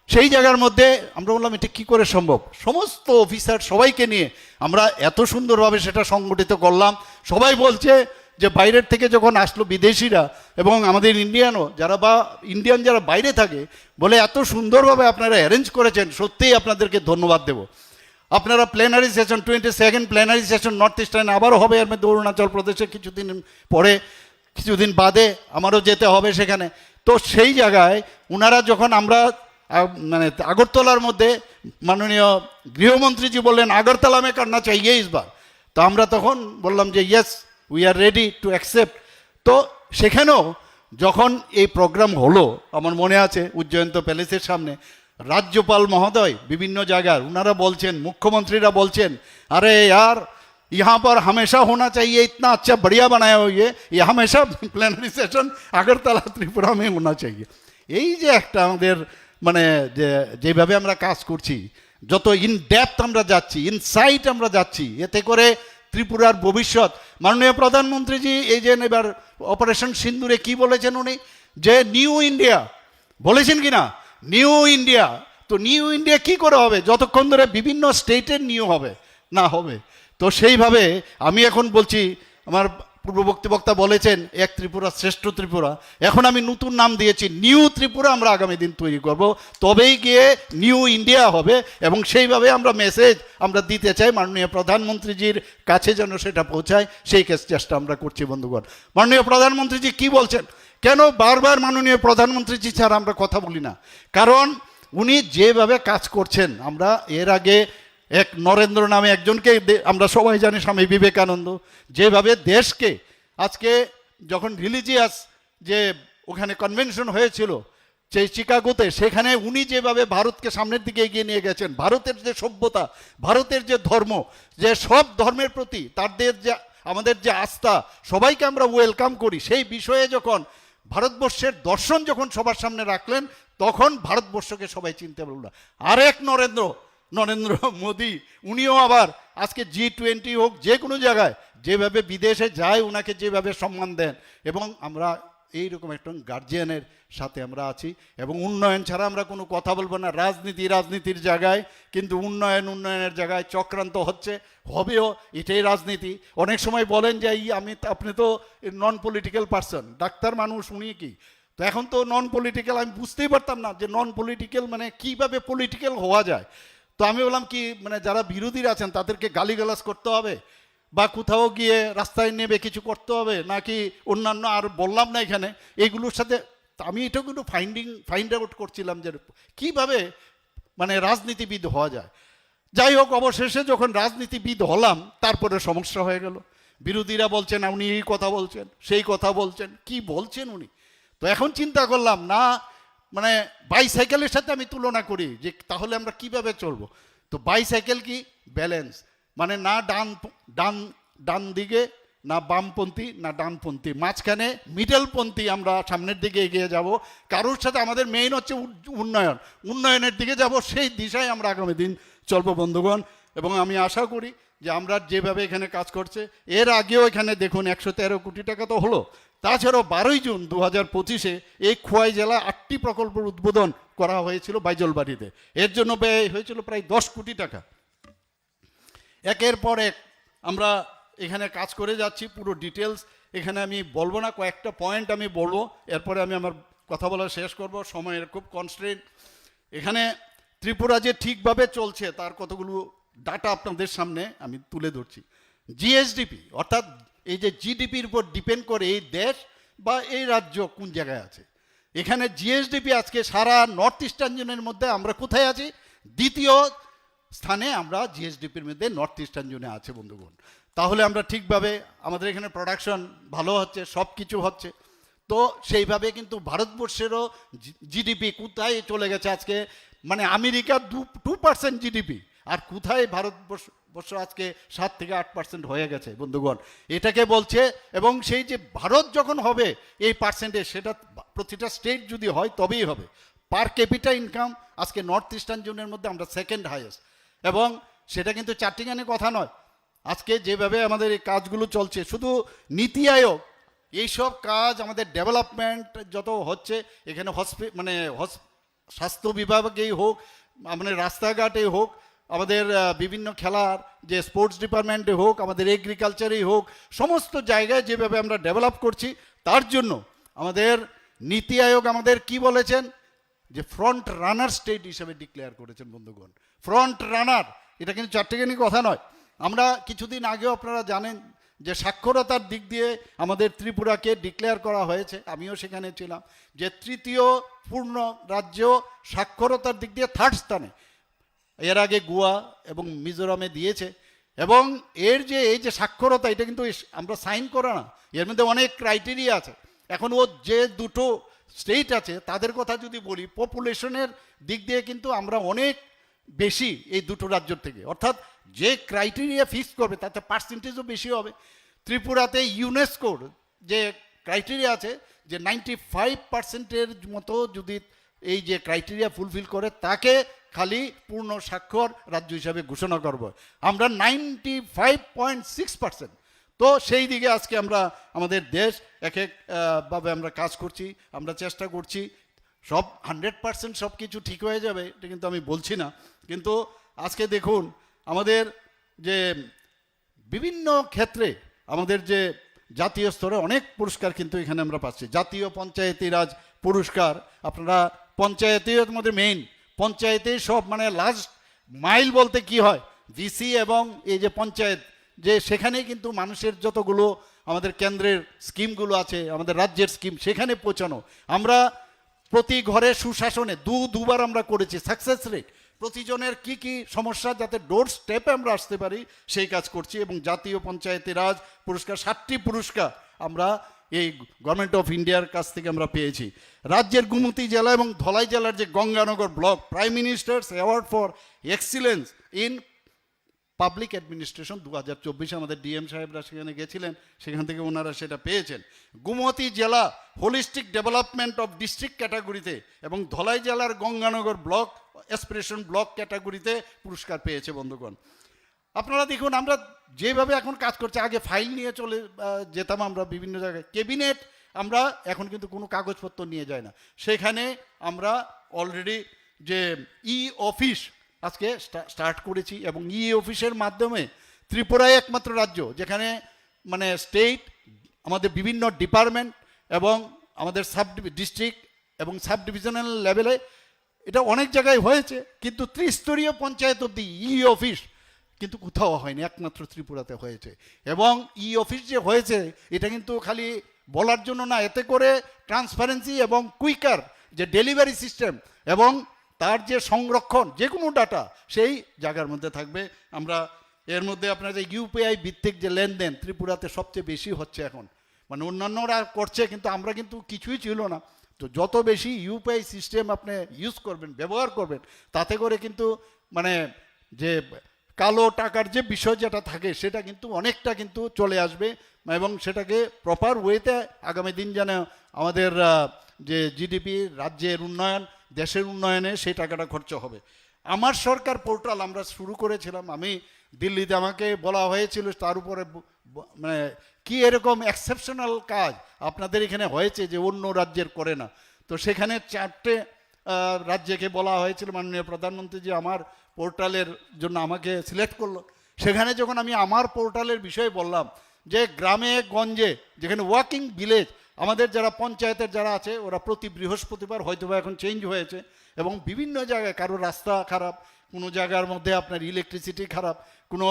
সেই জায়গার মধ্যে আমরা বললাম এটা কী করে সম্ভব। সমস্ত অফিসার সবাইকে নিয়ে আমরা এত সুন্দরভাবে সেটা সংগঠিত করলাম। সবাই বলছে যে বাইরের থেকে যখন আসলো বিদেশিরা এবং আমাদের ইন্ডিয়ান যারা বাইরে থাকে, বলে এত সুন্দরভাবে আপনারা অ্যারেঞ্জ করেছেন, সত্যিই আপনাদেরকে ধন্যবাদ দেব। আপনারা plenary session 22nd plenary session north eastern আবারও হবে, এর মধ্যে অরুণাচল প্রদেশে কিছুদিন বাদে আমারও যেতে হবে সেখানে। তো সেই জায়গায় ওনারা যখন আমরা মানে আগরতলার মধ্যে মাননীয় গৃহমন্ত্রীজি বললেন আগরতলা মে করনা চাইয়ে ইসবার, তো আমরা তখন বললাম যে yes we are ready to accept. তো সেখানেও যখন এই প্রোগ্রাম হলো, আমার মনে আছে উজ্জয়ন্ত প্যালেসের সামনে রাজ্যপাল মহোদয় বিভিন্ন জায়গার ওনারা বলছেন, মুখ্যমন্ত্রীরা বলছেন, আরে यार यहाँ पर हमेशा होना चाहिए, इतना अच्छा बढ़िया बनाया हुआ ये हमेशा प्लेनारी सेशन আগরতলা ত্রিপুরা में होना चाहिए। এই যে একটা আমাদের মানে যেভাবে আমরা কাজ করছি, যত ইন ডেপথ আমরা যাচ্ছি, ইনসাইট আমরা যাচ্ছি, এতে করে ত্রিপুরার ভবিষ্যৎ। মাননীয় প্রধানমন্ত্রীজি এই যে এবার অপারেশন সিন্দুরে কি বলেছেন উনি, যে নিউ ইন্ডিয়া বলেছেন কি না, নিউ ইন্ডিয়া। তো নিউ ইন্ডিয়া কি করে হবে যতক্ষণ ধরে বিভিন্ন স্টেটের নিউ হবে না হবে। তো সেইভাবে আমি এখন বলছি, আমার পূর্ববর্তী বক্তা বলেছেন এক ত্রিপুরা শ্রেষ্ঠ ত্রিপুরা, এখন আমি নতুন নাম দিয়েছি নিউ ত্রিপুরা। আমরা আগামী দিন তৈরি করব, তবেই গিয়ে নিউ ইন্ডিয়া হবে। এবং সেইভাবে আমরা মেসেজ আমরা দিতে চাই মাননীয় প্রধানমন্ত্রীজির কাছে, যেন সেটা পৌঁছায়, সেই চেষ্টা আমরা করছি বন্ধুগণ। মাননীয় প্রধানমন্ত্রীজি কি বলছেন, কেন বারবার মাননীয় প্রধানমন্ত্রীজি ছাড়া আমরা কথা বলি না? কারণ উনি যেভাবে কাজ করছেন, আমরা এর আগে এক নরেন্দ্র নামে একজনকে আমরা সবাই জানি, স্বামী বিবেকানন্দ, যেভাবে দেশকে আজকে যখন রিলিজিয়াস যে ওখানে কনভেনশন হয়েছিল সেই চিকাগোতে, সেখানে উনি যেভাবে ভারতকে সামনের দিকে এগিয়ে নিয়ে গেছেন, ভারতের যে সভ্যতা, ভারতের যে ধর্ম, যে সব ধর্মের প্রতি তাদের যে আমাদের যে আস্থা, সবাইকে আমরা ওয়েলকাম করি, সেই বিষয়ে যখন ভারতবর্ষের দর্শন যখন সবার সামনে রাখলেন, তখন ভারতবর্ষকে সবাই চিনতে পারল। আরেক নরেন্দ্র মোদী, উনিও আবার আজকে G20 হোক, যে কোনো জায়গায় যেভাবে বিদেশে যায় ওনাকে যেভাবে সম্মান দেন, এবং আমরা এইরকম একটা গার্জিয়ানের সাথে আমরা আছি। এবং উন্নয়ন ছাড়া আমরা কোনো কথা বলবো না। রাজনীতির জায়গায় কিন্তু উন্নয়নের জায়গায় চক্রান্ত হচ্ছে, হবেও, এটাই রাজনীতি। অনেক সময় বলেন যে আপনি তো নন পলিটিক্যাল পার্সন, ডাক্তার মানুষ, উনি কি? তো এখন তো নন পলিটিক্যাল, আমি বুঝতেই পারতাম না যে নন পলিটিক্যাল মানে কিভাবে পলিটিক্যাল হওয়া যায়। তো আমি বললাম কি, মানে যারা বিরোধীরা আছেন তাদেরকে গালিগালাজ করতে হবে, বা কোথাও গিয়ে রাস্তায় নেবে কিছু করতে হবে, নাকি অন্যান্য আর বললাম না এখানে এগুলোর সাথে। আমি এটাও কিন্তু ফাইন্ড আউট করছিলাম যে কিভাবে মানে রাজনীতিবিদ হওয়া যায়। যাই হোক, অবশেষে যখন রাজনীতিবিদ হলাম, তারপরে সমস্যা হয়ে গেল। বিরোধীরা বলছেন উনি এই কথা বলছেন, সেই কথা বলছেন, কি বলছেন উনি। তো এখন চিন্তা করলাম, না মানে বাইসাইকেলের সাথে আমি তুলনা করি যে তাহলে আমরা কিভাবে চলবো। তো বাইসাইকেল কি ব্যালেন্স, মানে না ডান দিকে, না বামপন্থী, না ডানপন্থী, মাঝখানে মিডলপন্থী আমরা সামনের দিকে এগিয়ে যাব। কারোর সাথে আমাদের মেইন হচ্ছে উন্নয়নের দিকে যাব, সেই দিশায় আমরা আগামী দিন চলবো বন্ধুগণ। এবং আমি আশা করি যে আমরা যেভাবে এখানে কাজ করছে, এর আগেও এখানে দেখুন 113 কোটি টাকা তো হলো, তাছাড়াও 12 জুন 2025 এই খোয়াই জেলা 8টি প্রকল্পের উদ্বোধন করা হয়েছিল বাইজলবাড়িতে। এর জন্য ব্যয় হয়েছিল প্রায় 10 কোটি টাকা। একের পর এক আমরা এখানে কাজ করে যাচ্ছি, পুরো ডিটেলস এখানে আমি বলবো না, কয়েকটা পয়েন্ট আমি বলবো, এরপরে আমি আমার কথা বলা শেষ করব, সময়ের খুব কনস্ট্রেন্ট। এখানে ত্রিপুরা যে ঠিকভাবে চলছে তার কতগুলো ডাটা আপনাদের সামনে আমি তুলে ধরছি। জিএসডিপি অর্থাৎ এই যে জিডিপির উপর ডিপেন্ড করে এই দেশ বা এই রাজ্য কোন জায়গায় আছে, এখানে জিএসডিপি আজকে সারা নর্থ ইস্টার্ন জোনের মধ্যে আমরা কোথায় আছি? দ্বিতীয় স্থানে আমরা জিএসডিপির মধ্যে নর্থ ইস্টার্ন জোনে আছে বন্ধুগণ। তাহলে আমরা ঠিকভাবে আমাদের এখানে প্রোডাকশন ভালো হচ্ছে, সব কিছু হচ্ছে। তো সেইভাবে কিন্তু ভারতবর্ষেরও জিডিপি কোথায় চলে গেছে আজকে, মানে আমেরিকা 2% জিডিপি, আর কোথায় ভারতবর্ষ আজকে 7 থেকে 8% হয়ে গেছে বন্ধুগণ। এটাকে বলছে, এবং সেই যে ভারত যখন হবে এই পার্সেন্টেজ, সেটা প্রতিটা স্টেট যদি হয় তবেই হবে। পার ক্যাপিটা ইনকাম আজকে নর্থ ইস্টার্ন জোনের মধ্যে আমরা সেকেন্ড হাইয়েস্ট, এবং সেটা কিন্তু চারটিখানি কথা নয়। আজকে যেভাবে আমাদের এই কাজগুলো চলছে, শুধু নীতি আয়োগ এইসব কাজ, আমাদের ডেভেলপমেন্ট যত হচ্ছে এখানে স্বাস্থ্য বিভাগেই হোক, মানে রাস্তাঘাটেই হোক, আমাদের বিভিন্ন খেলার যে স্পোর্টস ডিপার্টমেন্টে হোক, আমাদের এগ্রিকালচারেই হোক, সমস্ত জায়গায় যেভাবে আমরা ডেভেলপ করছি, তার জন্য আমাদের নীতি আয়োগ আমাদের কি বলেছেন, যে ফ্রন্ট রানার স্টেট হিসেবে ডিক্লেয়ার করেছেন বন্ধুগণ। ফ্রন্ট রানার, এটা কিন্তু চারটেখানি কথা নয়। আমরা কিছুদিন আগেও আপনারা জানেন যে সাক্ষরতার দিক দিয়ে আমাদের ত্রিপুরাকে ডিক্লেয়ার করা হয়েছে, আমিও সেখানে ছিলাম, যে তৃতীয় পূর্ণ রাজ্য সাক্ষরতার দিক দিয়ে থার্ড স্থানে। এর আগে গোয়া এবং মিজোরামে দিয়েছে। এবং এর যে এই যে সাক্ষরতা, এটা কিন্তু আমরা সাইন করা না, এর মধ্যে অনেক ক্রাইটেরিয়া আছে। এখন ও যে দুটো স্টেট আছে তাদের কথা যদি বলি, পপুলেশনের দিক দিয়ে কিন্তু আমরা অনেক বেশি এই দুটো রাজ্যর থেকে, অর্থাৎ যে ক্রাইটেরিয়া ফিক্স করবে তাতে পার্সেন্টেজও বেশি হবে। ত্রিপুরাতে ইউনেস্কোর যে ক্রাইটেরিয়া আছে যে 95% মতো যদি এই যে ক্রাইটেরিয়া ফুলফিল করে তাকে খালি পূর্ণ স্বাক্ষর রাজ্য হিসাবে ঘোষণা করব। আমরা 95.6%। তো সেই দিকে আজকে আমরা আমাদের দেশ এক ভাবে আমরা কাজ করছি, আমরা চেষ্টা করছি। সব 100% সব কিছু ঠিক হয়ে যাবে এটা কিন্তু আমি বলছি না, কিন্তু আজকে দেখুন আমাদের যে বিভিন্ন ক্ষেত্রে আমাদের যে জাতীয় স্তরে অনেক পুরস্কার কিন্তু এখানে আমরা পাচ্ছি। জাতীয় পঞ্চায়েতি রাজ পুরস্কার, আপনারা পঞ্চায়েতের মধ্যে মেইন পঞ্চায়েতে সব মানে লাস্ট মাইল বলতে কি হয়, ভিসি এবং এই যে পঞ্চায়েত, যে সেখানে কিন্তু মানুষের যতগুলো আমাদের কেন্দ্রের স্কিমগুলো আছে, আমাদের রাজ্যের স্কিম সেখানে পৌঁছানো। আমরা প্রতি ঘরে সুশাসনে দুবার আমরা করেছি সাকসেস রেট, প্রতিজনের কি কি সমস্যা যাতে ডোর স্টেপে আমরা আসতে পারি সেই কাজ করছি। এবং জাতীয় পঞ্চায়েতি রাজ পুরস্কার 7টি পুরস্কার আমরা এই গভর্নমেন্ট অফ ইন্ডিয়ার কাছ থেকে আমরা পেয়েছি। রাজ্যের গুমতি জেলা এবং ধলাই জেলার যে Ganganagar block prime ministers award for excellence in public administration 2024 আমাদের ডিএম সাহেবরা সেখানে গেছিলেন, সেখান থেকে ওনারা সেটা পেয়েছেন। গুমতি জেলা হোলিস্টিক ডেভেলপমেন্ট অফ ডিস্ট্রিক্ট ক্যাটাগরিতে এবং ধলাই জেলার গঙ্গানগর ব্লক অ্যাসপিরেশন ব্লক ক্যাটাগরিতে পুরস্কার পেয়েছে। বন্ধুগণ, আপনারা দেখুন আমরা যেভাবে এখন কাজ করছি, আগে ফাইল নিয়ে চলে যেতাম আমরা বিভিন্ন জায়গায়, ক্যাবিনেট আমরা এখন কিন্তু কোনো কাগজপত্র নিয়ে যাই না, সেখানে আমরা অলরেডি যে ই অফিস আজকে স্টার্ট করেছি। এবং ই অফিসের মাধ্যমে ত্রিপুরায় একমাত্র রাজ্য যেখানে মানে স্টেট, আমাদের বিভিন্ন ডিপার্টমেন্ট এবং আমাদের সাব ডিস্ট্রিক্ট এবং সাব ডিভিশনাল লেভেলে এটা অনেক জায়গায় হয়েছে, কিন্তু ত্রিস্তরীয় পঞ্চায়েত অবধি ই অফিস কিন্তু কোথাও হয়নি, একমাত্র ত্রিপুরাতে হয়েছে। এবং ই অফিস যে হয়েছে এটা কিন্তু খালি বলার জন্য না, এতে করে ট্রান্সপারেন্সি এবং কুইকার যে ডেলিভারি সিস্টেম এবং তার যে সংরক্ষণ যে কোনো ডাটা সেই জায়গার মধ্যে থাকবে। আমরা এর মধ্যে আপনার যে ইউপিআই ভিত্তিক যে লেনদেন ত্রিপুরাতে সবচেয়ে বেশি হচ্ছে এখন, মানে অন্যান্যরা করছে কিন্তু আমরা কিন্তু কিছুই ছিল না। তো যত বেশি ইউপিআই সিস্টেম আপনি ইউজ করবেন, ব্যবহার করবেন, তাতে করে কিন্তু মানে যে কালো টাকার যে বিষয় যেটা থাকে সেটা কিন্তু অনেকটা কিন্তু চলে আসবে এবং সেটাকে প্রপার ওয়েতে আগামী দিন যেন আমাদের যে জিডিপি, রাজ্যের উন্নয়ন, দেশের উন্নয়নে সেই টাকাটা খরচ হবে। আমার সরকার পোর্টাল আমরা শুরু করেছিলাম, আমি দিল্লিতে আমাকে বলা হয়েছিল তার উপরে মানে কি এরকম এক্সেপশনাল কাজ আপনাদের এখানে হয়েছে যে অন্য রাজ্যের করে না। তো সেখানে 4টে রাজ্যকে বলা হয়েছিল, মাননীয় প্রধানমন্ত্রী যে আমার পোর্টালের জন্য আমাকে সিলেক্ট করলো। সেখানে যখন আমি আমার পোর্টালের বিষয়ে বললাম যে গ্রামে গঞ্জে যেখানে ওয়ার্কিং ভিলেজ আমাদের যারা পঞ্চায়েতের যারা আছে ওরা প্রতি বৃহস্পতিবার, হয়তো বা এখন চেঞ্জ হয়েছে, এবং বিভিন্ন জায়গায় কারো রাস্তা খারাপ, কোনো জায়গার মধ্যে আপনার ইলেকট্রিসিটি খারাপ, কোনো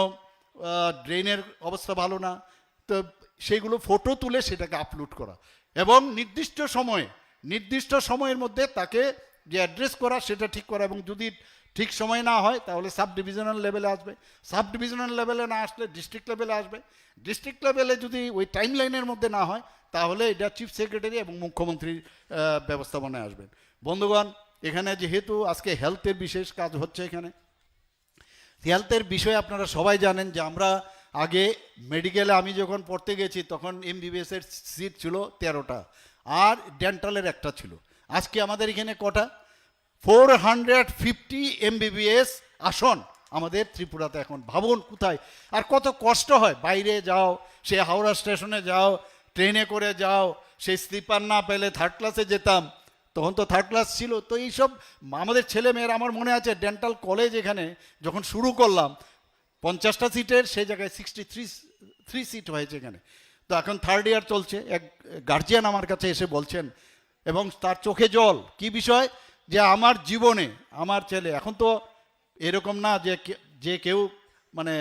ড্রেনের অবস্থা ভালো না, তো সেইগুলো ফটো তুলে সেটাকে আপলোড করা এবং নির্দিষ্ট সময়ের মধ্যে তাকে যে অ্যাড্রেস করা সেটা ঠিক করা। এবং যদি ঠিক সময় না হয় তাহলে সাব ডিভিশনাল লেভেলে আসবে, সাব ডিভিশনাল লেভেলে না আসলে ডিস্ট্রিক্ট লেভেলে আসবে, ডিস্ট্রিক্ট লেভেলে যদি ওই টাইম লাইনের মধ্যে না হয় তাহলে এটা চিফ সেক্রেটারি এবং মুখ্যমন্ত্রীর ব্যবস্থাপনায় আসবেন। বন্ধুগণ, এখানে যেহেতু আজকে হেলথের বিশেষ কাজ হচ্ছে, এখানে হেলথের বিষয়ে আপনারা সবাই জানেন যে আমরা আগে মেডিকেলে আমি যখন পড়তে গেছি তখন এমবিবিএসের সিট ছিল 13টা আর ডেন্টালের একটা ছিল। আজকে আমাদের এখানে কটা? 450 এমবিবিএস আসন আমাদের ত্রিপুরাতে এখন। ভাবুন কোথায় আর কত কষ্ট হয়, বাইরে যাও, সে হাওড়া স্টেশনে যাও, ট্রেনে করে যাও, সেই স্লিপার না পেলে থার্ড ক্লাসে যেতাম, তখন তো থার্ড ক্লাস ছিল। তো এইসব আমাদের ছেলেমেয়েরা, আমার মনে আছে ডেন্টাল কলেজ এখানে যখন শুরু করলাম 50টা সিটের সেই জায়গায় 63 সিট হয়েছে এখানে। তো এখন থার্ড ইয়ার চলছে। এক গার্জিয়ান আমার কাছে এসে বলছেন এবং তার চোখে জল, কি বিষয়, যে আমার জীবনে আমার ছেলে, এখন তো এরকম না যে কেউ মানে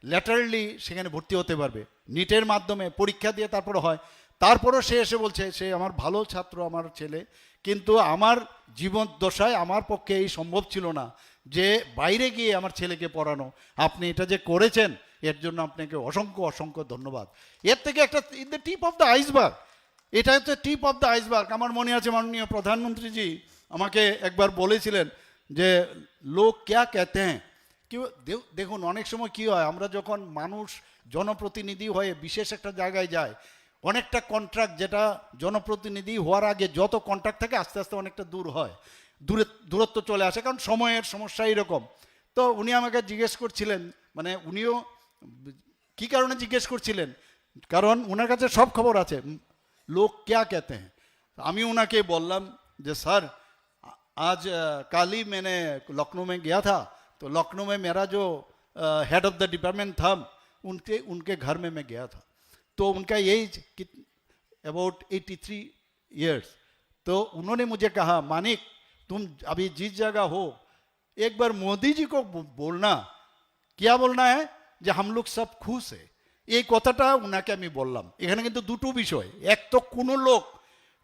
ল্যাটারালি সেখানে ভর্তি হতে পারবে। নিটের মাধ্যমে পরীক্ষা দিয়ে তারপরে হয়। তারপরও সে এসে বলছে সে আমার ভালো ছাত্র আমার ছেলে, কিন্তু আমার জীবন দশায় আমার পক্ষে এই সম্ভব ছিল না যে বাইরে গিয়ে আমার ছেলেকে পড়ানো। আপনি এটা যে করেছেন এর জন্য আপনাকে অসংখ্য অসংখ্য ধন্যবাদ। এর থেকে একটা in the tip of the iceberg, এটা হচ্ছে টিপ অফ দ্য আইসবার্গ। আমার মনে আছে মাননীয় প্রধানমন্ত্রীজি আমাকে একবার বলেছিলেন যে লোক ক্যা कहते हैं। কি দেখুন অনেক সময় কি হয়, আমরা যখন মানুষ জনপ্রতিনিধি হয়ে বিশেষ একটা জায়গায় যায়, অনেকটা কন্ট্রাক্ট যেটা জনপ্রতিনিধি হওয়ার আগে যত কন্ট্রাক্ট থাকে আস্তে আস্তে অনেকটা দূরত্ব চলে আসে, কারণ সময়ের সমস্যা এরকম। তো উনি আমাকে জিজ্ঞেস করছিলেন, মানে উনিও কি কারণে জিজ্ঞেস করছিলেন, কারণ ওনার কাছে সব খবর আছে, লোক ক্যা कहते हैं। আমি ওনাকে বললাম যে স্যার आज कल ही मैंने लखनऊ में गया था, तो लखनऊ में मेरा जो हेड ऑफ द डिपार्टमेंट था उनके घर में मैं गया था, तो उनका एज अबाउट 83 इयर्स। तो उन्होंने मुझे कहा मानिक तुम अभी जिस जगह हो एक बार मोदी जी को बोलना। क्या बोलना है যে हम लोग सब खुश है, এই কথাটা উনাকে আমি বললাম। এখানে কিন্তু দুটো বিষয়, এক তো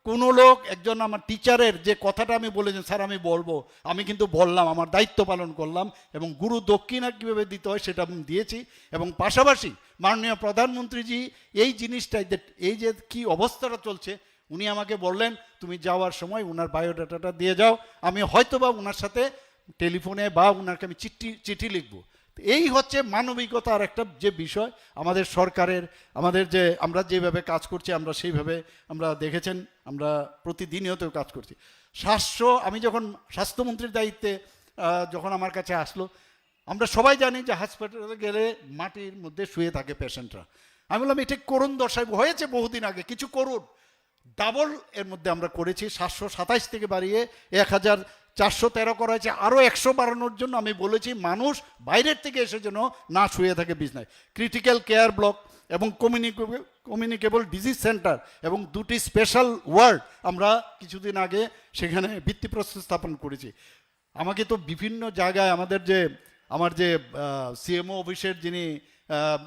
কোনো লোক একজন আমার টিচারের যে কথাটা আমি বলেছেন স্যার আমি বলবো, আমি কিন্তু বললাম, আমার দায়িত্ব পালন করলাম এবং গুরু দক্ষিণা কীভাবে দিতে হয় সেটা আমি দিয়েছি। এবং পাশাপাশি মাননীয় প্রধানমন্ত্রীজি এই জিনিসটা এই যে কি অবস্থাটা চলছে, উনি আমাকে বললেন তুমি যাওয়ার সময় ওনার বায়োডাটাটা দিয়ে যাও, আমি হয়তোবা ওনার সাথে টেলিফোনে বা ওনাকে আমি চিঠি লিখবো। এই হচ্ছে মানবিকতার একটা যে বিষয় আমাদের সরকারের, আমাদের যে আমরা যেভাবে কাজ করছি আমরা সেইভাবে আমরা দেখেছেন আমরা প্রতিদিনিয়ত কাজ করছি। আমি যখন স্বাস্থ্যমন্ত্রীর দায়িত্বে যখন আমার কাছে আসলো, আমরা সবাই জানি যে হাসপাতালে গেলে মাটির মধ্যে শুয়ে থাকে পেশেন্টরা। আমি বললাম এটা করুণ দশায় হয়েছে বহুদিন আগে, কিছু করুন। ডাবল এর মধ্যে আমরা করেছি, 727 থেকে বাড়িয়ে 1413 করা হয়েছে। আরও 100 বাড়ানোর জন্য আমি বলেছি মানুষ বাইরের থেকে এসে যেন না শুয়ে থাকে বিছনায়। ক্রিটিক্যাল কেয়ার ব্লক এবং কমিউনিকেবল ডিজিজ সেন্টার এবং 2টি স্পেশাল ওয়ার্ড আমরা কিছুদিন আগে সেখানে ভিত্তিপ্রস্তর স্থাপন করেছি। আমাকে তো বিভিন্ন জায়গায় আমার যে সিএমও অফিসের যিনি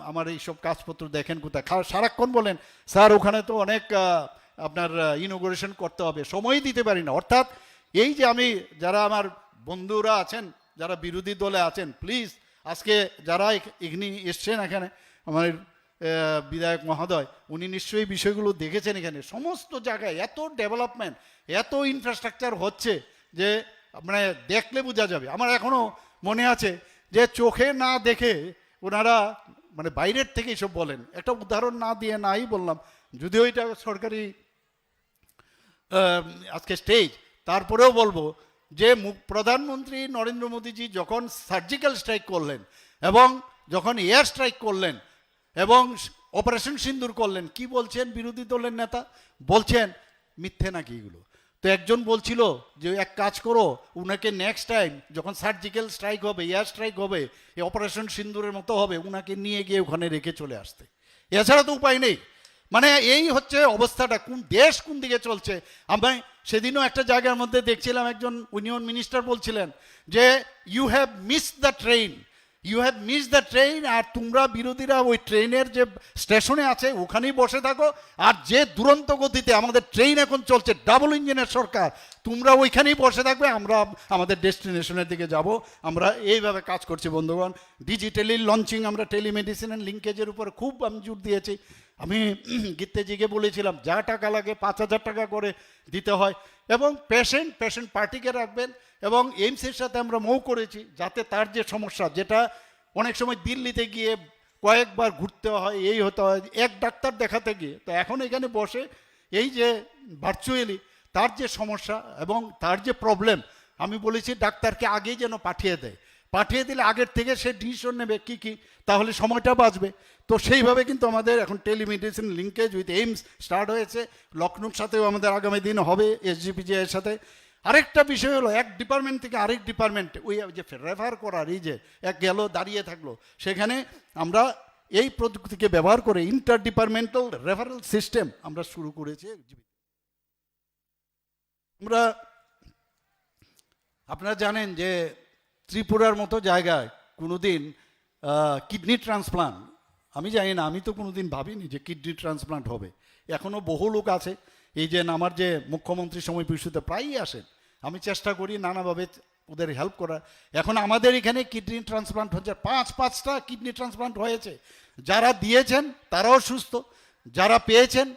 আমার এইসব কাজপত্র দেখেন কোথায়, সারাক্ষণ বলেন স্যার ওখানে তো অনেক আপনার ইনোগ্রেশন করতে হবে, সময় দিতে পারি না। অর্থাৎ এই যে আমি যারা আমার বন্ধুরা আছেন যারা বিরোধী দলে আছেন, প্লিজ আজকে যারা এখানে এসছেন, এখানে আমার বিধায়ক মহোদয় উনি নিশ্চয়ই বিষয়গুলো দেখেছেন। এখানে সমস্ত জায়গায় এত ডেভেলপমেন্ট এত ইনফ্রাস্ট্রাকচার হচ্ছে যে মানে দেখলে বোঝা যাবে। আমার এখনও মনে আছে যে চোখে না দেখে ওনারা মানে বাইরের থেকে এসব বলেন। একটা উদাহরণ না দিয়ে নাই বললাম, যদিও এটা সরকারি আজকে স্টেজ, তারপরেও বলবো যে প্রধানমন্ত্রী নরেন্দ্র মোদীজি যখন সার্জিক্যাল স্ট্রাইক করলেন এবং যখন এয়ার স্ট্রাইক করলেন এবং অপারেশন সিন্দুর করলেন, কি বলছেন বিরোধী দলের নেতা? বলছেন মিথ্যে নাকি এগুলো। তো একজন বলছিল যে এক কাজ করো, উনাকে নেক্সট টাইম যখন সার্জিক্যাল স্ট্রাইক হবে এয়ার স্ট্রাইক হবে এই অপারেশন সিন্দুরের মতো হবে, উনাকে নিয়ে গিয়ে ওখানে রেখে চলে আসতে, এছাড়া তো উপায় নেই। মানে এই হচ্ছে অবস্থাটা, কোন দেশ কোন দিকে চলছে। আমি সেদিনও একটা জায়গার মধ্যে দেখছিলাম একজন ইউনিয়ন মিনিস্টার বলছিলেন যে you have missed the train, আর তোমরা বিরোধীরা ওই ট্রেনের যে স্টেশনে আছে ওখানেই বসে থাকো, আর যে দুরন্ত গতিতে আমাদের ট্রেন এখন চলছে ডাবল ইঞ্জিনের সরকার, তোমরা ওইখানেই বসে থাকবে, আমরা আমাদের ডেস্টিনেশনের দিকে যাব। আমরা এইভাবে কাজ করছি বন্ধুগণ। ডিজিটালি লঞ্চিং, আমরা টেলিমেডিসিন অ্যান্ড লিঙ্কেজের উপর খুব আমি জোর দিয়েছি। আমি গীতেজিকে বলেছিলাম যা টাকা লাগে 5,000 টাকা করে দিতে হয় এবং পেশেন্ট পার্টিকে রাখবেন। এবং এইমসের সাথে আমরা মৌ করেছি যাতে তার যে সমস্যা, যেটা অনেক সময় দিল্লিতে গিয়ে কয়েকবার ঘুরতে হয়, এই হতে হয় এক ডাক্তার দেখাতে গিয়ে, তো এখন এখানে বসে এই যে ভার্চুয়ালি তার যে সমস্যা এবং তার যে প্রবলেম, আমি বলেছি ডাক্তারকে আগেই যেন পাঠিয়ে দিলে আগের থেকে সে ডিসিশন নেবে কি, তাহলে সময়টা বাঁচবে। তো সেইভাবে কিন্তু আমাদের এখন telemedicine linkage with AIIMS start হয়েছে। লখনৌর সাথেও আমাদের আগামী দিন হবে SGPGI এর সাথে। আরেকটা বিষয় হলো এক ডিপার্টমেন্ট থেকে আরেক ডিপার্টমেন্ট ওই যে রেফার করার, এই যে এক গেল দাঁড়িয়ে থাকলো, সেখানে আমরা এই প্রযুক্তিকে ব্যবহার করে ইন্টার ডিপার্টমেন্টাল রেফারেল সিস্টেম আমরা শুরু করেছি। আপনারা জানেন যে ত্রিপুরার মতো জায়গায় কোনোদিন কিডনি ট্রান্সপ্লান্ট, আমি জানি না, আমি তো কোনোদিন ভাবিনি যে কিডনি ট্রান্সপ্লান্ট হবে। এখনও বহু লোক আছে, এই যে আমার যে মুখ্যমন্ত্রী সময় পিছুতে প্রায়ই আসেন, আমি চেষ্টা করি নানাভাবে ওদের হেল্প করার। এখন আমাদের এখানে কিডনি ট্রান্সপ্লান্ট হচ্ছে, পাঁচটা কিডনি ট্রান্সপ্লান্ট হয়েছে। যারা দিয়েছেন তারাও সুস্থ, যারা পেয়েছেন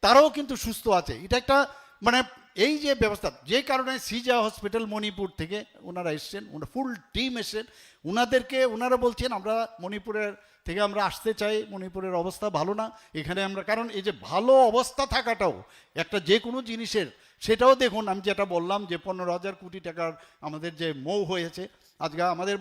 তারাও কিন্তু সুস্থ আছে। এটা একটা মানে এই যে ব্যবস্থা, যে কারণে সিজা হসপিটাল মণিপুর থেকে ওনারা এসছেন, ওনারা ফুল টিম এসছেন। ওনারা বলছেন আমরা মণিপুরের থেকে আমরা আসতে চাই, মণিপুরের অবস্থা ভালো না এখানে আমরা, কারণ এই যে ভালো অবস্থা থাকাটাও একটা যে কোনো জিনিসের, সেটাও দেখুন আমি যেটা বললাম যে 15,000 কোটি টাকার আমাদের যে মৌ হয়েছে। আজকে আমাদের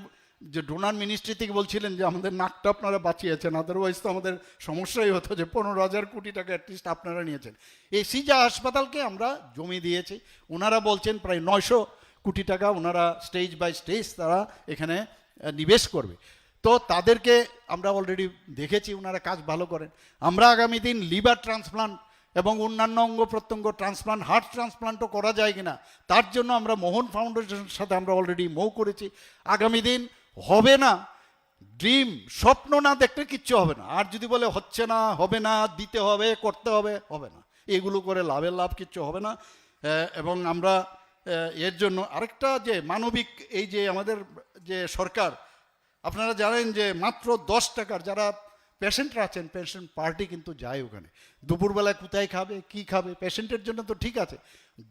যে ডোনার মিনিস্ট্রি থেকে বলছিলেন যে আমাদের নাকটা আপনারা বাঁচিয়েছেন, আদারওয়াইজ তো আমাদের সমস্যাই হতো, যে 15,000 কোটি টাকা অ্যাটলিস্ট আপনারা নিয়েছেন। এই সিজা হাসপাতালকে আমরা জমি দিয়েছি, ওনারা বলছেন প্রায় 900 কোটি টাকা ওনারা স্টেজ বাই স্টেজ তারা এখানে নিবেশ করবে। তো তাদেরকে আমরা অলরেডি দেখেছি ওনারা কাজ ভালো করেন। আমরা আগামী দিন লিভার ট্রান্সপ্লান্ট এবং অন্যান্য অঙ্গ প্রত্যঙ্গ ট্রান্সপ্লান্ট, হার্ট ট্রান্সপ্লান্টও করা যায় কিনা তার জন্য আমরা মোহন ফাউন্ডেশনের সাথে আমরা অলরেডি মৌ করেছি। আগামী দিন হবে না, ড্রিম স্বপ্ন না দেখতে কিচ্ছু হবে না। আর যদি বলে হচ্ছে না, হবে না, দিতে হবে, করতে হবে, হবে না, এগুলো করে লাভের লাভ কিচ্ছু হবে না। এবং আমরা এর জন্য আরেকটা যে মানবিক, এই যে আমাদের যে সরকার, আপনারা জানেন যে মাত্র 10 টাকার যারা পেশেন্টরা আছেন, পেশেন্ট পার্টি কিন্তু যায় ওখানে, দুপুরবেলায় কোথায় খাবে, কি খাবে, পেশেন্টের জন্য তো ঠিক আছে,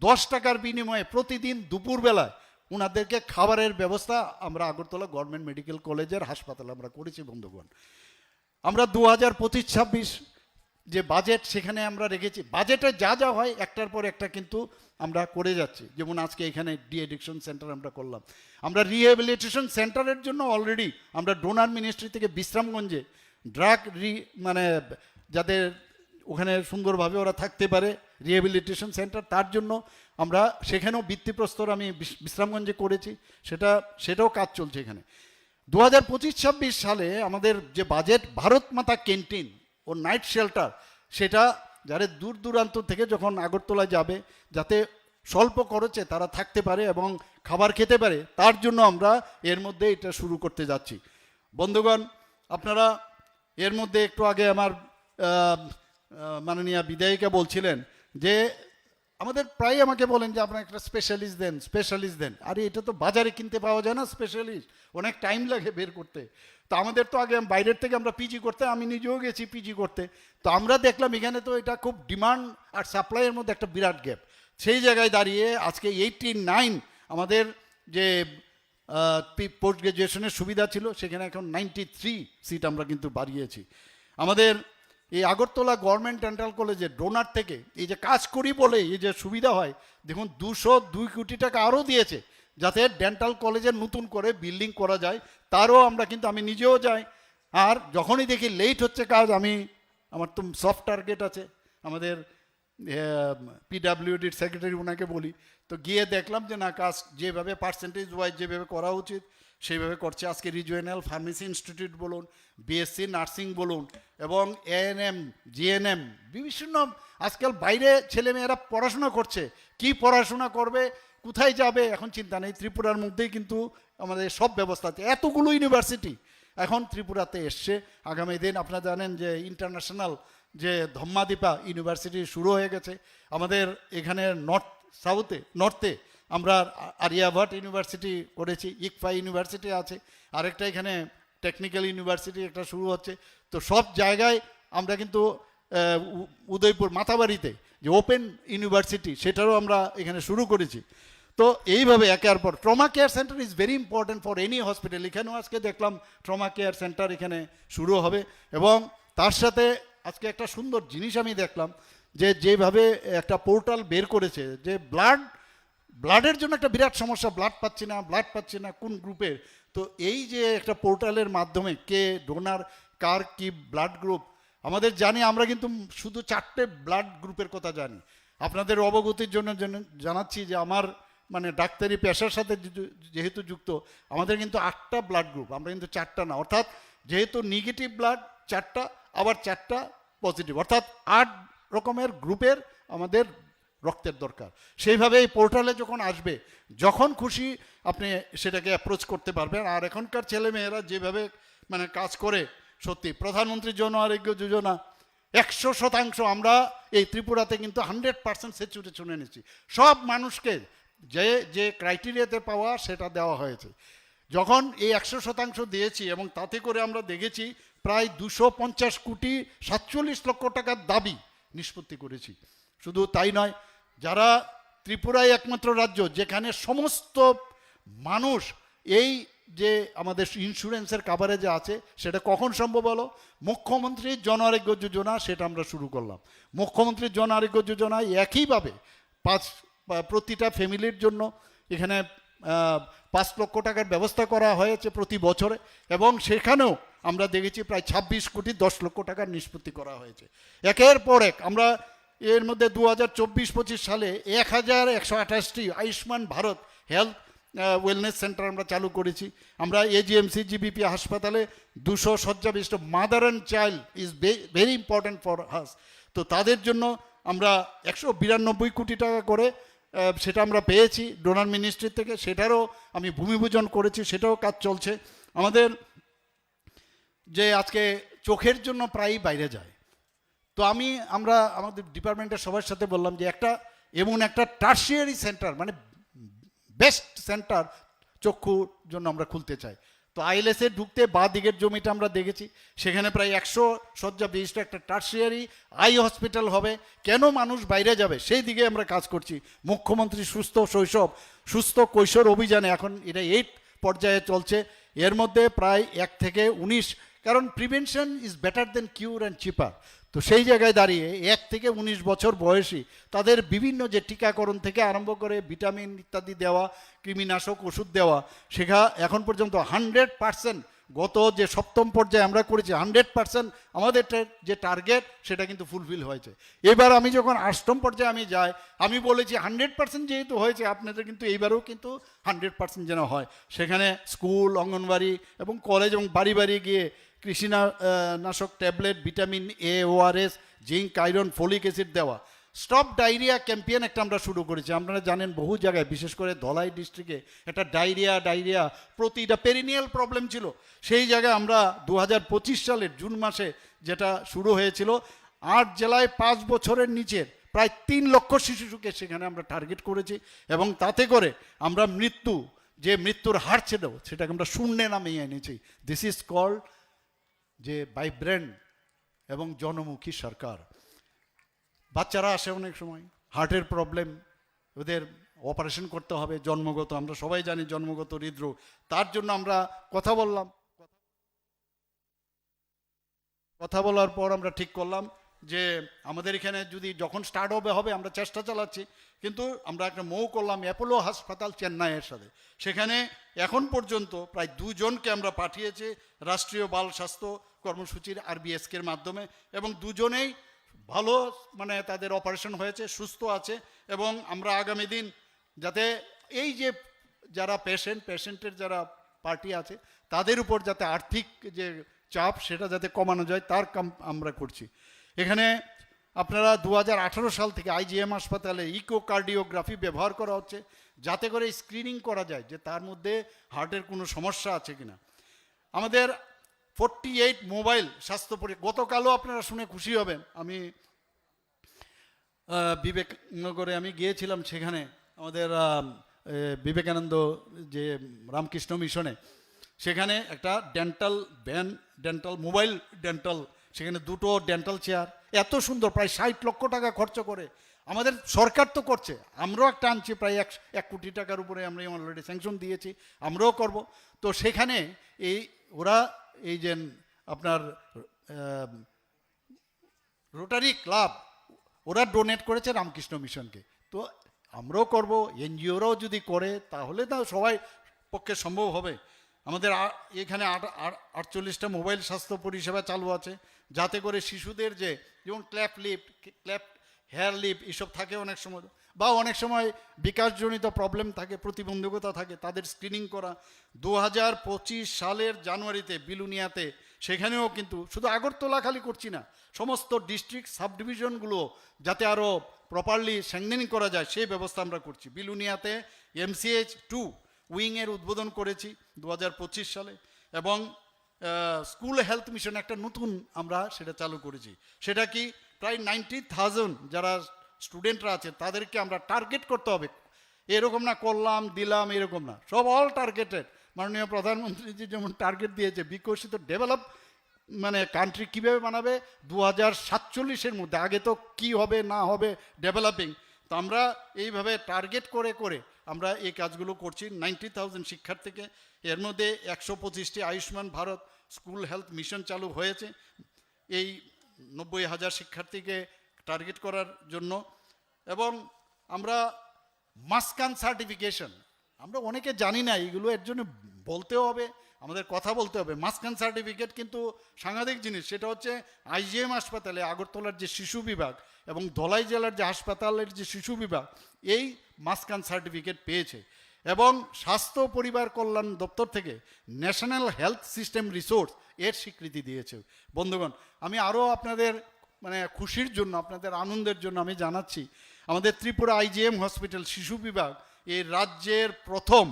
10 টাকার বিনিময়ে প্রতিদিন দুপুরবেলায় ওনাদেরকে খাবারের ব্যবস্থা আমরা আগরতলা গভর্নমেন্ট মেডিকেল কলেজের হাসপাতালে আমরা করেছি বন্ধুগণ। আমরা 2025-26 যে বাজেট সেখানে আমরা রেখেছি, বাজেটে যা যা হয় একটার পর একটা কিন্তু আমরা করে যাচ্ছি। যেমন আজকে এখানে ডি এডিকশন সেন্টার আমরা করলাম, আমরা রিহ্যাবিলিটেশন সেন্টারের জন্য অলরেডি আমরা ডোনার মিনিস্ট্রি থেকে বিশ্রামগঞ্জে ড্রাগ মানে যাদের ওখানে সুন্দরভাবে ওরা থাকতে পারে রিহ্যাবিলিটেশন সেন্টার, তার জন্য আমরা সেখানেও ভিত্তিপ্রস্তর আমি বিশ্রামগঞ্জে করেছি, সেটাও কাজ চলছে এখানে। 2025-26 সালে আমাদের যে বাজেট, ভারত মাতা ক্যান্টিন ও নাইট শেল্টার, সেটা যারা দূর দূরান্ত থেকে যখন আগরতলায় যাবে যাতে স্বল্প খরচে তারা থাকতে পারে এবং খাবার খেতে পারে, তার জন্য আমরা এর মধ্যে এটা শুরু করতে যাচ্ছি। বন্ধুগণ, আপনারা এর মধ্যে একটু আগে আমার মাননীয় বিধায়িকা বলছিলেন যে আমাদের প্রায় আমাকে বলেন যে আপনার একটা স্পেশালিস্ট দেন। আরে এটা তো বাজারে কিনতে পাওয়া যায় না স্পেশালিস্ট, অনেক টাইম লাগে বের করতে। তো আমাদের তো আগে বাইরের থেকে আমরা পিজি করতে, আমি নিজেও গেছি পিজি করতে, তো আমরা দেখলাম এখানে তো এটা খুব ডিমান্ড আর সাপ্লাইয়ের মধ্যে একটা বিরাট গ্যাপ। সেই জায়গায় দাঁড়িয়ে আজকে 89 আমাদের যে পোস্ট গ্রাজুয়েশনের সুবিধা ছিল সেখানে এখন 93 সিট আমরা কিন্তু বাড়িয়েছি। আমাদের এই আগরতলা গভর্নমেন্ট ডেন্টাল কলেজে ডোনার থেকে এই যে কাজ করি বলে এই যে সুবিধা হয়, দেখুন 202 কোটি টাকা আরও দিয়েছে যাতে ডেন্টাল কলেজের নতুন করে বিল্ডিং করা যায়। তারও আমরা কিন্তু, আমি নিজেও যাই, আর যখনই দেখি লেট হচ্ছে কাজ, আমার তো সফট টার্গেট আছে, আমাদের পিডাব্লিউডির সেক্রেটারি ওনাকে বলি, তো গিয়ে দেখলাম যে না, কাজ যেভাবে পার্সেন্টেজ ওয়াইজ যেভাবে করা উচিত সেইভাবে করছে। আজকে রিজিওনাল ফার্মেসি ইনস্টিটিউট বলুন, বিএসসি নার্সিং বলুন, এবং এএনএম, জিএনএম, বিভিন্ন আজকাল বাইরে ছেলেমেয়েরা পড়াশোনা করছে, কি পড়াশোনা করবে, কোথায় যাবে এখন চিন্তা নেই। ত্রিপুরার মধ্যেই কিন্তু আমাদের সব ব্যবস্থা আছে, এতগুলো ইউনিভার্সিটি এখন ত্রিপুরাতে এসছে। আগামী দিন আপনারা জানেন যে ইন্টারন্যাশনাল যে ধম্মাদীপা ইউনিভার্সিটি শুরু হয়ে গেছে। আমাদের এখানে নর্থে আমরা আরিয়াভাট ইউনিভার্সিটি করেছি, ইকফা ইউনিভার্সিটি আছে, আরেকটা এখানে টেকনিক্যাল ইউনিভার্সিটি একটা শুরু হচ্ছে। তো সব জায়গায় আমরা কিন্তু উদয়পুর মাথাবাড়িতে যে ওপেন ইউনিভার্সিটি সেটারও আমরা এখানে শুরু করেছি। তো এইভাবে একের পর trauma care centre is very important for any hospital. এখানেও আজকে দেখলাম ট্রমা কেয়ার সেন্টার এখানে শুরু হবে, এবং তার সাথে আজকে একটা সুন্দর জিনিস আমি দেখলাম যে যেভাবে একটা পোর্টাল বের করেছে, যে ব্লাডের জন্য একটা বিরাট সমস্যা, ব্লাড পাচ্ছি না কোন গ্রুপের। তো এই যে একটা পোর্টালের মাধ্যমে কে ডোনার, কার কি ব্লাড গ্রুপ আমাদের জানি, আমরা কিন্তু শুধু 4টে ব্লাড গ্রুপের কথা জানি। আপনাদের অবগতির জন্য জানাচ্ছি যে আমার মানে ডাক্তারি পেশার সাথে যেহেতু যুক্ত, আমাদের কিন্তু 8টা ব্লাড গ্রুপ, আমরা কিন্তু 4টা না। অর্থাৎ যেহেতু নেগেটিভ ব্লাড 4টা, আবার 4টা পজিটিভ, অর্থাৎ 8 রকমের গ্রুপের আমাদের রক্তের দরকার। সেইভাবে এই পোর্টালে যখন আসবে, যখন খুশি আপনি সেটাকে অ্যাপ্রোচ করতে পারবেন। আর এখনকার ছেলেমেয়েরা যেভাবে মানে কাজ করে সত্যি। প্রধানমন্ত্রী জন আরোগ্য যোজনা 100% আমরা এই ত্রিপুরাতে কিন্তু 100% স্যাচুরেশন এনেছি। সব মানুষকে যে যে ক্রাইটেরিয়াতে পাওয়া সেটা দেওয়া হয়েছে। যখন এই 100% দিয়েছি এবং তাতে করে আমরা দেখেছি প্রায় 250 কোটি 47 লক্ষ টাকার দাবি নিষ্পত্তি করেছি। শুধু তাই নয়, যারা ত্রিপুরায় একমাত্র রাজ্য যেখানে সমস্ত মানুষ এই যে আমাদের ইন্স্যুরেন্সের কাভারেজে আছে, সেটা কখন সম্ভব হলো? মুখ্যমন্ত্রীর জন আরোগ্য যোজনা, সেটা আমরা শুরু করলাম। মুখ্যমন্ত্রীর জন আরোগ্য যোজনায় একইভাবে প্রতিটা ফ্যামিলির জন্য এখানে 5 লক্ষ টাকার ব্যবস্থা করা হয়েছে প্রতি বছরে, এবং সেখানেও আমরা দেখেছি প্রায় 26 কোটি 10 লক্ষ টাকার নিষ্পত্তি করা হয়েছে। একের পর এক আমরা এর মধ্যে 2024-25 সালে 1128টি Ayushman Bharat health wellness centre আমরা চালু করেছি। আমরা এজিএমসি জিবিপি হাসপাতালে 200 শয্যা বিশিষ্ট mother and child is very important for us, তো তাদের জন্য আমরা 192 কোটি টাকা করে সেটা আমরা পেয়েছি ডোনার মিনিস্ট্রি থেকে। সেটারও আমি ভূমিপূজন করেছি, সেটাও কাজ চলছে। আমাদের যে আজকে চোখের জন্য প্রায়ই বাইরে যায়, তো আমরা আমাদের ডিপার্টমেন্টের সবার সাথে বললাম যে এমন একটা টার্সিয়ারি সেন্টার, মানে বেস্ট সেন্টার চক্ষুর জন্য আমরা খুলতে চাই। তো আইএলএসে ঢুকতে বাঁ দিকের জমিটা আমরা দেখেছি, সেখানে প্রায় 100 শয্যা বিশিষ্ট একটা টার্সিয়ারি আই হসপিটাল হবে। কেন মানুষ বাইরে যাবে, সেই দিকে আমরা কাজ করছি। মুখ্যমন্ত্রী সুস্থ শৈশব সুস্থ কৈশোর অভিযানে এখন এটা 8 পর্যায়ে চলছে। এর মধ্যে প্রায় 1 থেকে 19, কারণ prevention is better than cure and cheaper. তো সেই জায়গায় দাঁড়িয়ে 1 থেকে 19 বছর বয়সী তাদের বিভিন্ন যে টিকাকরণ থেকে আরম্ভ করে ভিটামিন ইত্যাদি দেওয়া, কৃমিনাশক ওষুধ দেওয়া, সেটা এখন পর্যন্ত 100%, গত যে 7ম পর্যায়ে আমরা করেছি 100% আমাদের যে টার্গেট সেটা কিন্তু ফুলফিল হয়েছে। এবার আমি যখন 8ম পর্যায়ে আমি যাই, আমি বলেছি 100% যেহেতু হয়েছে, আপনাদের কিন্তু এইবারেও কিন্তু 100% যেন হয়। সেখানে স্কুল, অঙ্গনবাড়ি এবং কলেজ এবং বাড়ি বাড়ি গিয়ে কৃষিনাশক tablet, vitamin A, ORS, zinc, iron, folic acid দেওয়া। স্টপ ডায়রিয়া ক্যাম্পেইন একটা আমরা শুরু করেছি। আপনারা জানেন বহু জায়গায়, বিশেষ করে ধলাই ডিস্ট্রিক্টে একটা ডায়রিয়া প্রতিটা পেরিনিয়াল প্রবলেম ছিল। সেই জায়গায় আমরা 2025 সালের জুন মাসে যেটা শুরু হয়েছিল, 8 জেলায় 5 বছরের নিচের প্রায় 3 লক্ষ শিশুকে সেখানে আমরা টার্গেট করেছি, এবং তাতে করে আমরা মৃত্যুর হার ছিল সেটাকে আমরা শূন্যে নামিয়ে এনেছি। দিস ইজ কল্ড যে ভাইব্রেন্ট এবং জনমুখী সরকার। বাচ্চারা আসে অনেক সময় হার্টের প্রবলেম, ওদের অপারেশন করতে হবে জন্মগত, আমরা সবাই জানি জন্মগত হৃদরোগ। তার জন্য আমরা কথা বলার পর আমরা ঠিক করলাম যে আমাদের এখানে যখন স্টার্ট হবে আমরা চেষ্টা চালাচ্ছি, কিন্তু আমরা একটা মৌ করলাম অ্যাপোলো হাসপাতাল চেন্নাইয়ের সাথে। সেখানে এখন পর্যন্ত প্রায় 2 জনকে আমরা পাঠিয়েছি রাষ্ট্রীয় বাল স্বাস্থ্য কর্মসূচির আরবিএসকের মাধ্যমে, এবং 2 জনেই ভালো, মানে তাদের অপারেশন হয়েছে, সুস্থ আছে। এবং আমরা আগামী দিন যাতে এই যে যারা পেশেন্টের যারা পার্টি আছে তাদের উপর যাতে আর্থিক যে চাপ সেটা যাতে কমানো যায় তার কাম আমরা করছি। এখানে আপনারা 2018 সাল থেকে আইজিএম হাসপাতালে ইকোকার্ডিওগ্রাফি ব্যবহার করা হচ্ছে, যাতে করে স্ক্রিনিং করা যায় যে তার মধ্যে হার্টের কোনো সমস্যা আছে কিনা। আমাদের 48 মোবাইল স্বাস্থ্য গতকালও আপনারা শুনে খুশি হবেন, আমি বিবেকনগরে আমি গিয়েছিলাম, সেখানে আমাদের বিবেকানন্দ যে রামকৃষ্ণ মিশনে, সেখানে একটা মোবাইল ডেন্টাল, সেখানে 2টো ডেন্টাল চেয়ার, এত সুন্দর, প্রায় 60 লক্ষ টাকা খরচ করে আমাদের সরকার তো করছে, আমরাও একটা আনছি প্রায় 1 কোটি টাকার উপরে আমরা অলরেডি স্যাংশন দিয়েছি, আমরাও করব। তো সেখানে ওরা এই যে আপনার রোটারি ক্লাব ওরা ডোনেট করেছে রামকৃষ্ণ মিশনকে, তো আমরাও করব, এনজিওরাও যদি করে তাহলে তো সবাই পক্ষে সম্ভব হবে। আমাদের এখানে 48টা মোবাইল স্বাস্থ্য পরিষেবা চালু আছে, যাতে করে শিশুদের যেমন ক্ল্যাপ হেয়ার লিপ এসব থাকে অনেক সময়, বা অনেক সময় বিকাশজনিত প্রবলেম থাকে, প্রতিবন্ধকতা থাকে, তাদের স্ক্রিনিং করা। 2025 সালের জানুয়ারিতে বিলুনিয়াতে, সেখানেও কিন্তু শুধু আগরতলা খালি করছি না, সমস্ত ডিস্ট্রিক্ট সাব ডিভিশনগুলো যাতে আরও প্রপারলি স্যাংশনিং করা যায় সেই ব্যবস্থা আমরা করছি। বিলুনিয়াতে MCH 2 উইংয়ের উদ্বোধন করেছি 2025 সালে, এবং স্কুল হেলথ মিশন একটা নতুন আমরা সেটা চালু করেছি। সেটা কি, প্রায় 90,000 যারা স্টুডেন্টরা আছে তাদেরকে আমরা টার্গেট করতে হবে। এরকম না করলাম দিলাম, এরকম না, সব অল টার্গেটেড। মাননীয় প্রধানমন্ত্রীজি যেমন টার্গেট দিয়েছে বিকশিত ডেভেলপ মানে কান্ট্রি কীভাবে বানাবে 2047-এর মধ্যে, আগে তো কি হবে না হবে ডেভেলপিং, তো আমরা এইভাবে টার্গেট করে করে আমরা এই কাজগুলো করছি। 90,000 শিক্ষার্থীকে, এর মধ্যে 125টি Ayushman Bharat school health mission চালু হয়েছে এই 90,000 শিক্ষার্থীকে টার্গেট করার জন্য। এবং আমরা মাসকান সার্টিফিকেশন, আমরা অনেকে জানি না এইগুলো, এর জন্য বলতেও হবে, আমাদের কথা বলতে হবে। মাসকান সার্টিফিকেট কিন্তু সাংঘাতিক জিনিস। সেটা হচ্ছে আইজিএম হাসপাতালে আগরতলার যে শিশু বিভাগ এবং ধলাই জেলার যে হাসপাতালের যে শিশু বিভাগ এই মাসকান সার্টিফিকেট পেয়েছে। এবং স্বাস্থ্য পরিবার কল্যাণ দপ্তর থেকে ন্যাশনাল হেলথ সিস্টেম রিসোর্স এর স্বীকৃতি দিয়েছে। বন্ধুগণ, আমি আরও আপনাদের মানে খুশির জন্য, আপনাদের আনন্দের জন্য আমি জানাচ্ছি, আমাদের ত্রিপুরা আইজিএম হসপিটাল শিশু বিভাগ এই রাজ্যের প্রথম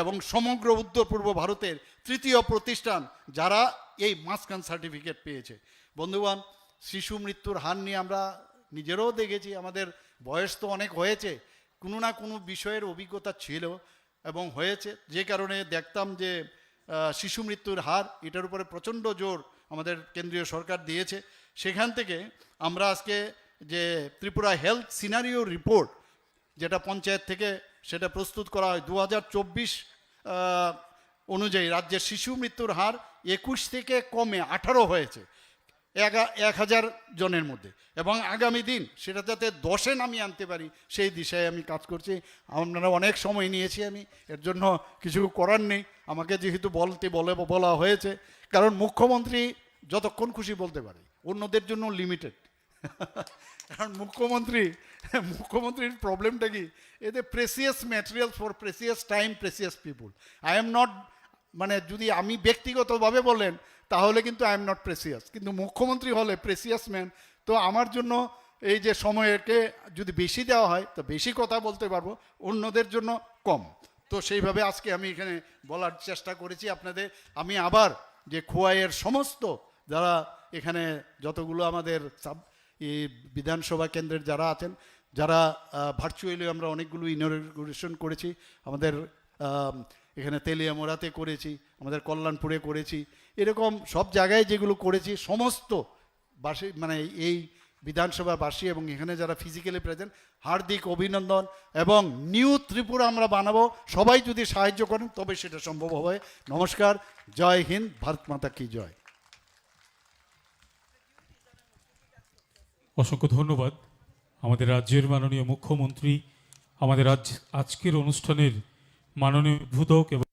এবং সমগ্র উত্তর পূর্ব ভারতের তৃতীয় প্রতিষ্ঠান যারা এই মাসকান সার্টিফিকেট পেয়েছে। বন্ধুগণ, শিশু মৃত্যুর হার নিয়ে আমরা নিজেরাও দেখেছি, আমাদের বয়স তো অনেক হয়েছে, কোনো না কোনো বিষয়ের অভিজ্ঞতা ছিল এবং হয়েছে, যে কারণে দেখতাম যে শিশু মৃত্যুর হার এটার উপরে প্রচণ্ড জোর আমাদের কেন্দ্রীয় সরকার দিয়েছে। সেখান থেকে আমরা আজকে যে ত্রিপুরা হেলথ সিনারিও রিপোর্ট যেটা পঞ্চায়েত থেকে সেটা প্রস্তুত করা হয় 2024 অনুযায়ী রাজ্যের শিশু মৃত্যুর হার 21 থেকে কমে 18 হয়েছে 1,000 জনের মধ্যে, এবং আগামী দিন সেটা যাতে 10-এ নামিয়ে আনতে পারি সেই দিশায় আমি কাজ করছি। আপনারা অনেক সময় নিয়েছি, আমি এর জন্য কিছু করার নেই, আমাকে যেহেতু বলা হয়েছে, কারণ মুখ্যমন্ত্রী যতক্ষণ খুশি বলতে পারে, অন্যদের জন্য লিমিটেড। কারণ মুখ্যমন্ত্রীর প্রবলেমটা কি, এতে precious material for precious time precious people. I am not, মানে যদি আমি ব্যক্তিগতভাবে বলেন তাহলে কিন্তু আই এম নট প্রেসিয়াস, কিন্তু মুখ্যমন্ত্রী হলে প্রেসিয়াস ম্যান। তো আমার জন্য এই যে সময়কে যদি বেশি দেওয়া হয় তো বেশি কথা বলতে পারবো, অন্যদের জন্য কম। তো সেইভাবে আজকে আমি এখানে বলার চেষ্টা করেছি আপনাদের। আমি আবার যে খোয়াইয়ের সমস্ত যারা এখানে যতগুলো আমাদের এই বিধানসভা কেন্দ্রের যারা আছেন, যারা ভার্চুয়ালি আমরা অনেকগুলো ইনঅগ্রেশন করেছি, আমাদের এখানে তেলিয়ামোড়াতে করেছি, আমাদের কল্যাণপুরে করেছি, এরকম সব জায়গায় যেগুলো করেছি সমস্ত বাসী মানে এই বিধানসভাবাসী এবং এখানে যারা ফিজিক্যালি প্রেজেন্ট, হার্দিক অভিনন্দন। এবং নিউ ত্রিপুরা আমরা বানাবো, সবাই যদি সাহায্য করেন তবে সেটা সম্ভব হবে। নমস্কার, জয় হিন্দ, ভারত মাতা কি জয়। অসংখ্য ধন্যবাদ আমাদের রাজ্যের মাননীয় মুখ্যমন্ত্রী, আমাদের আজকের অনুষ্ঠানের মাননীয় উদ্বোধক এবং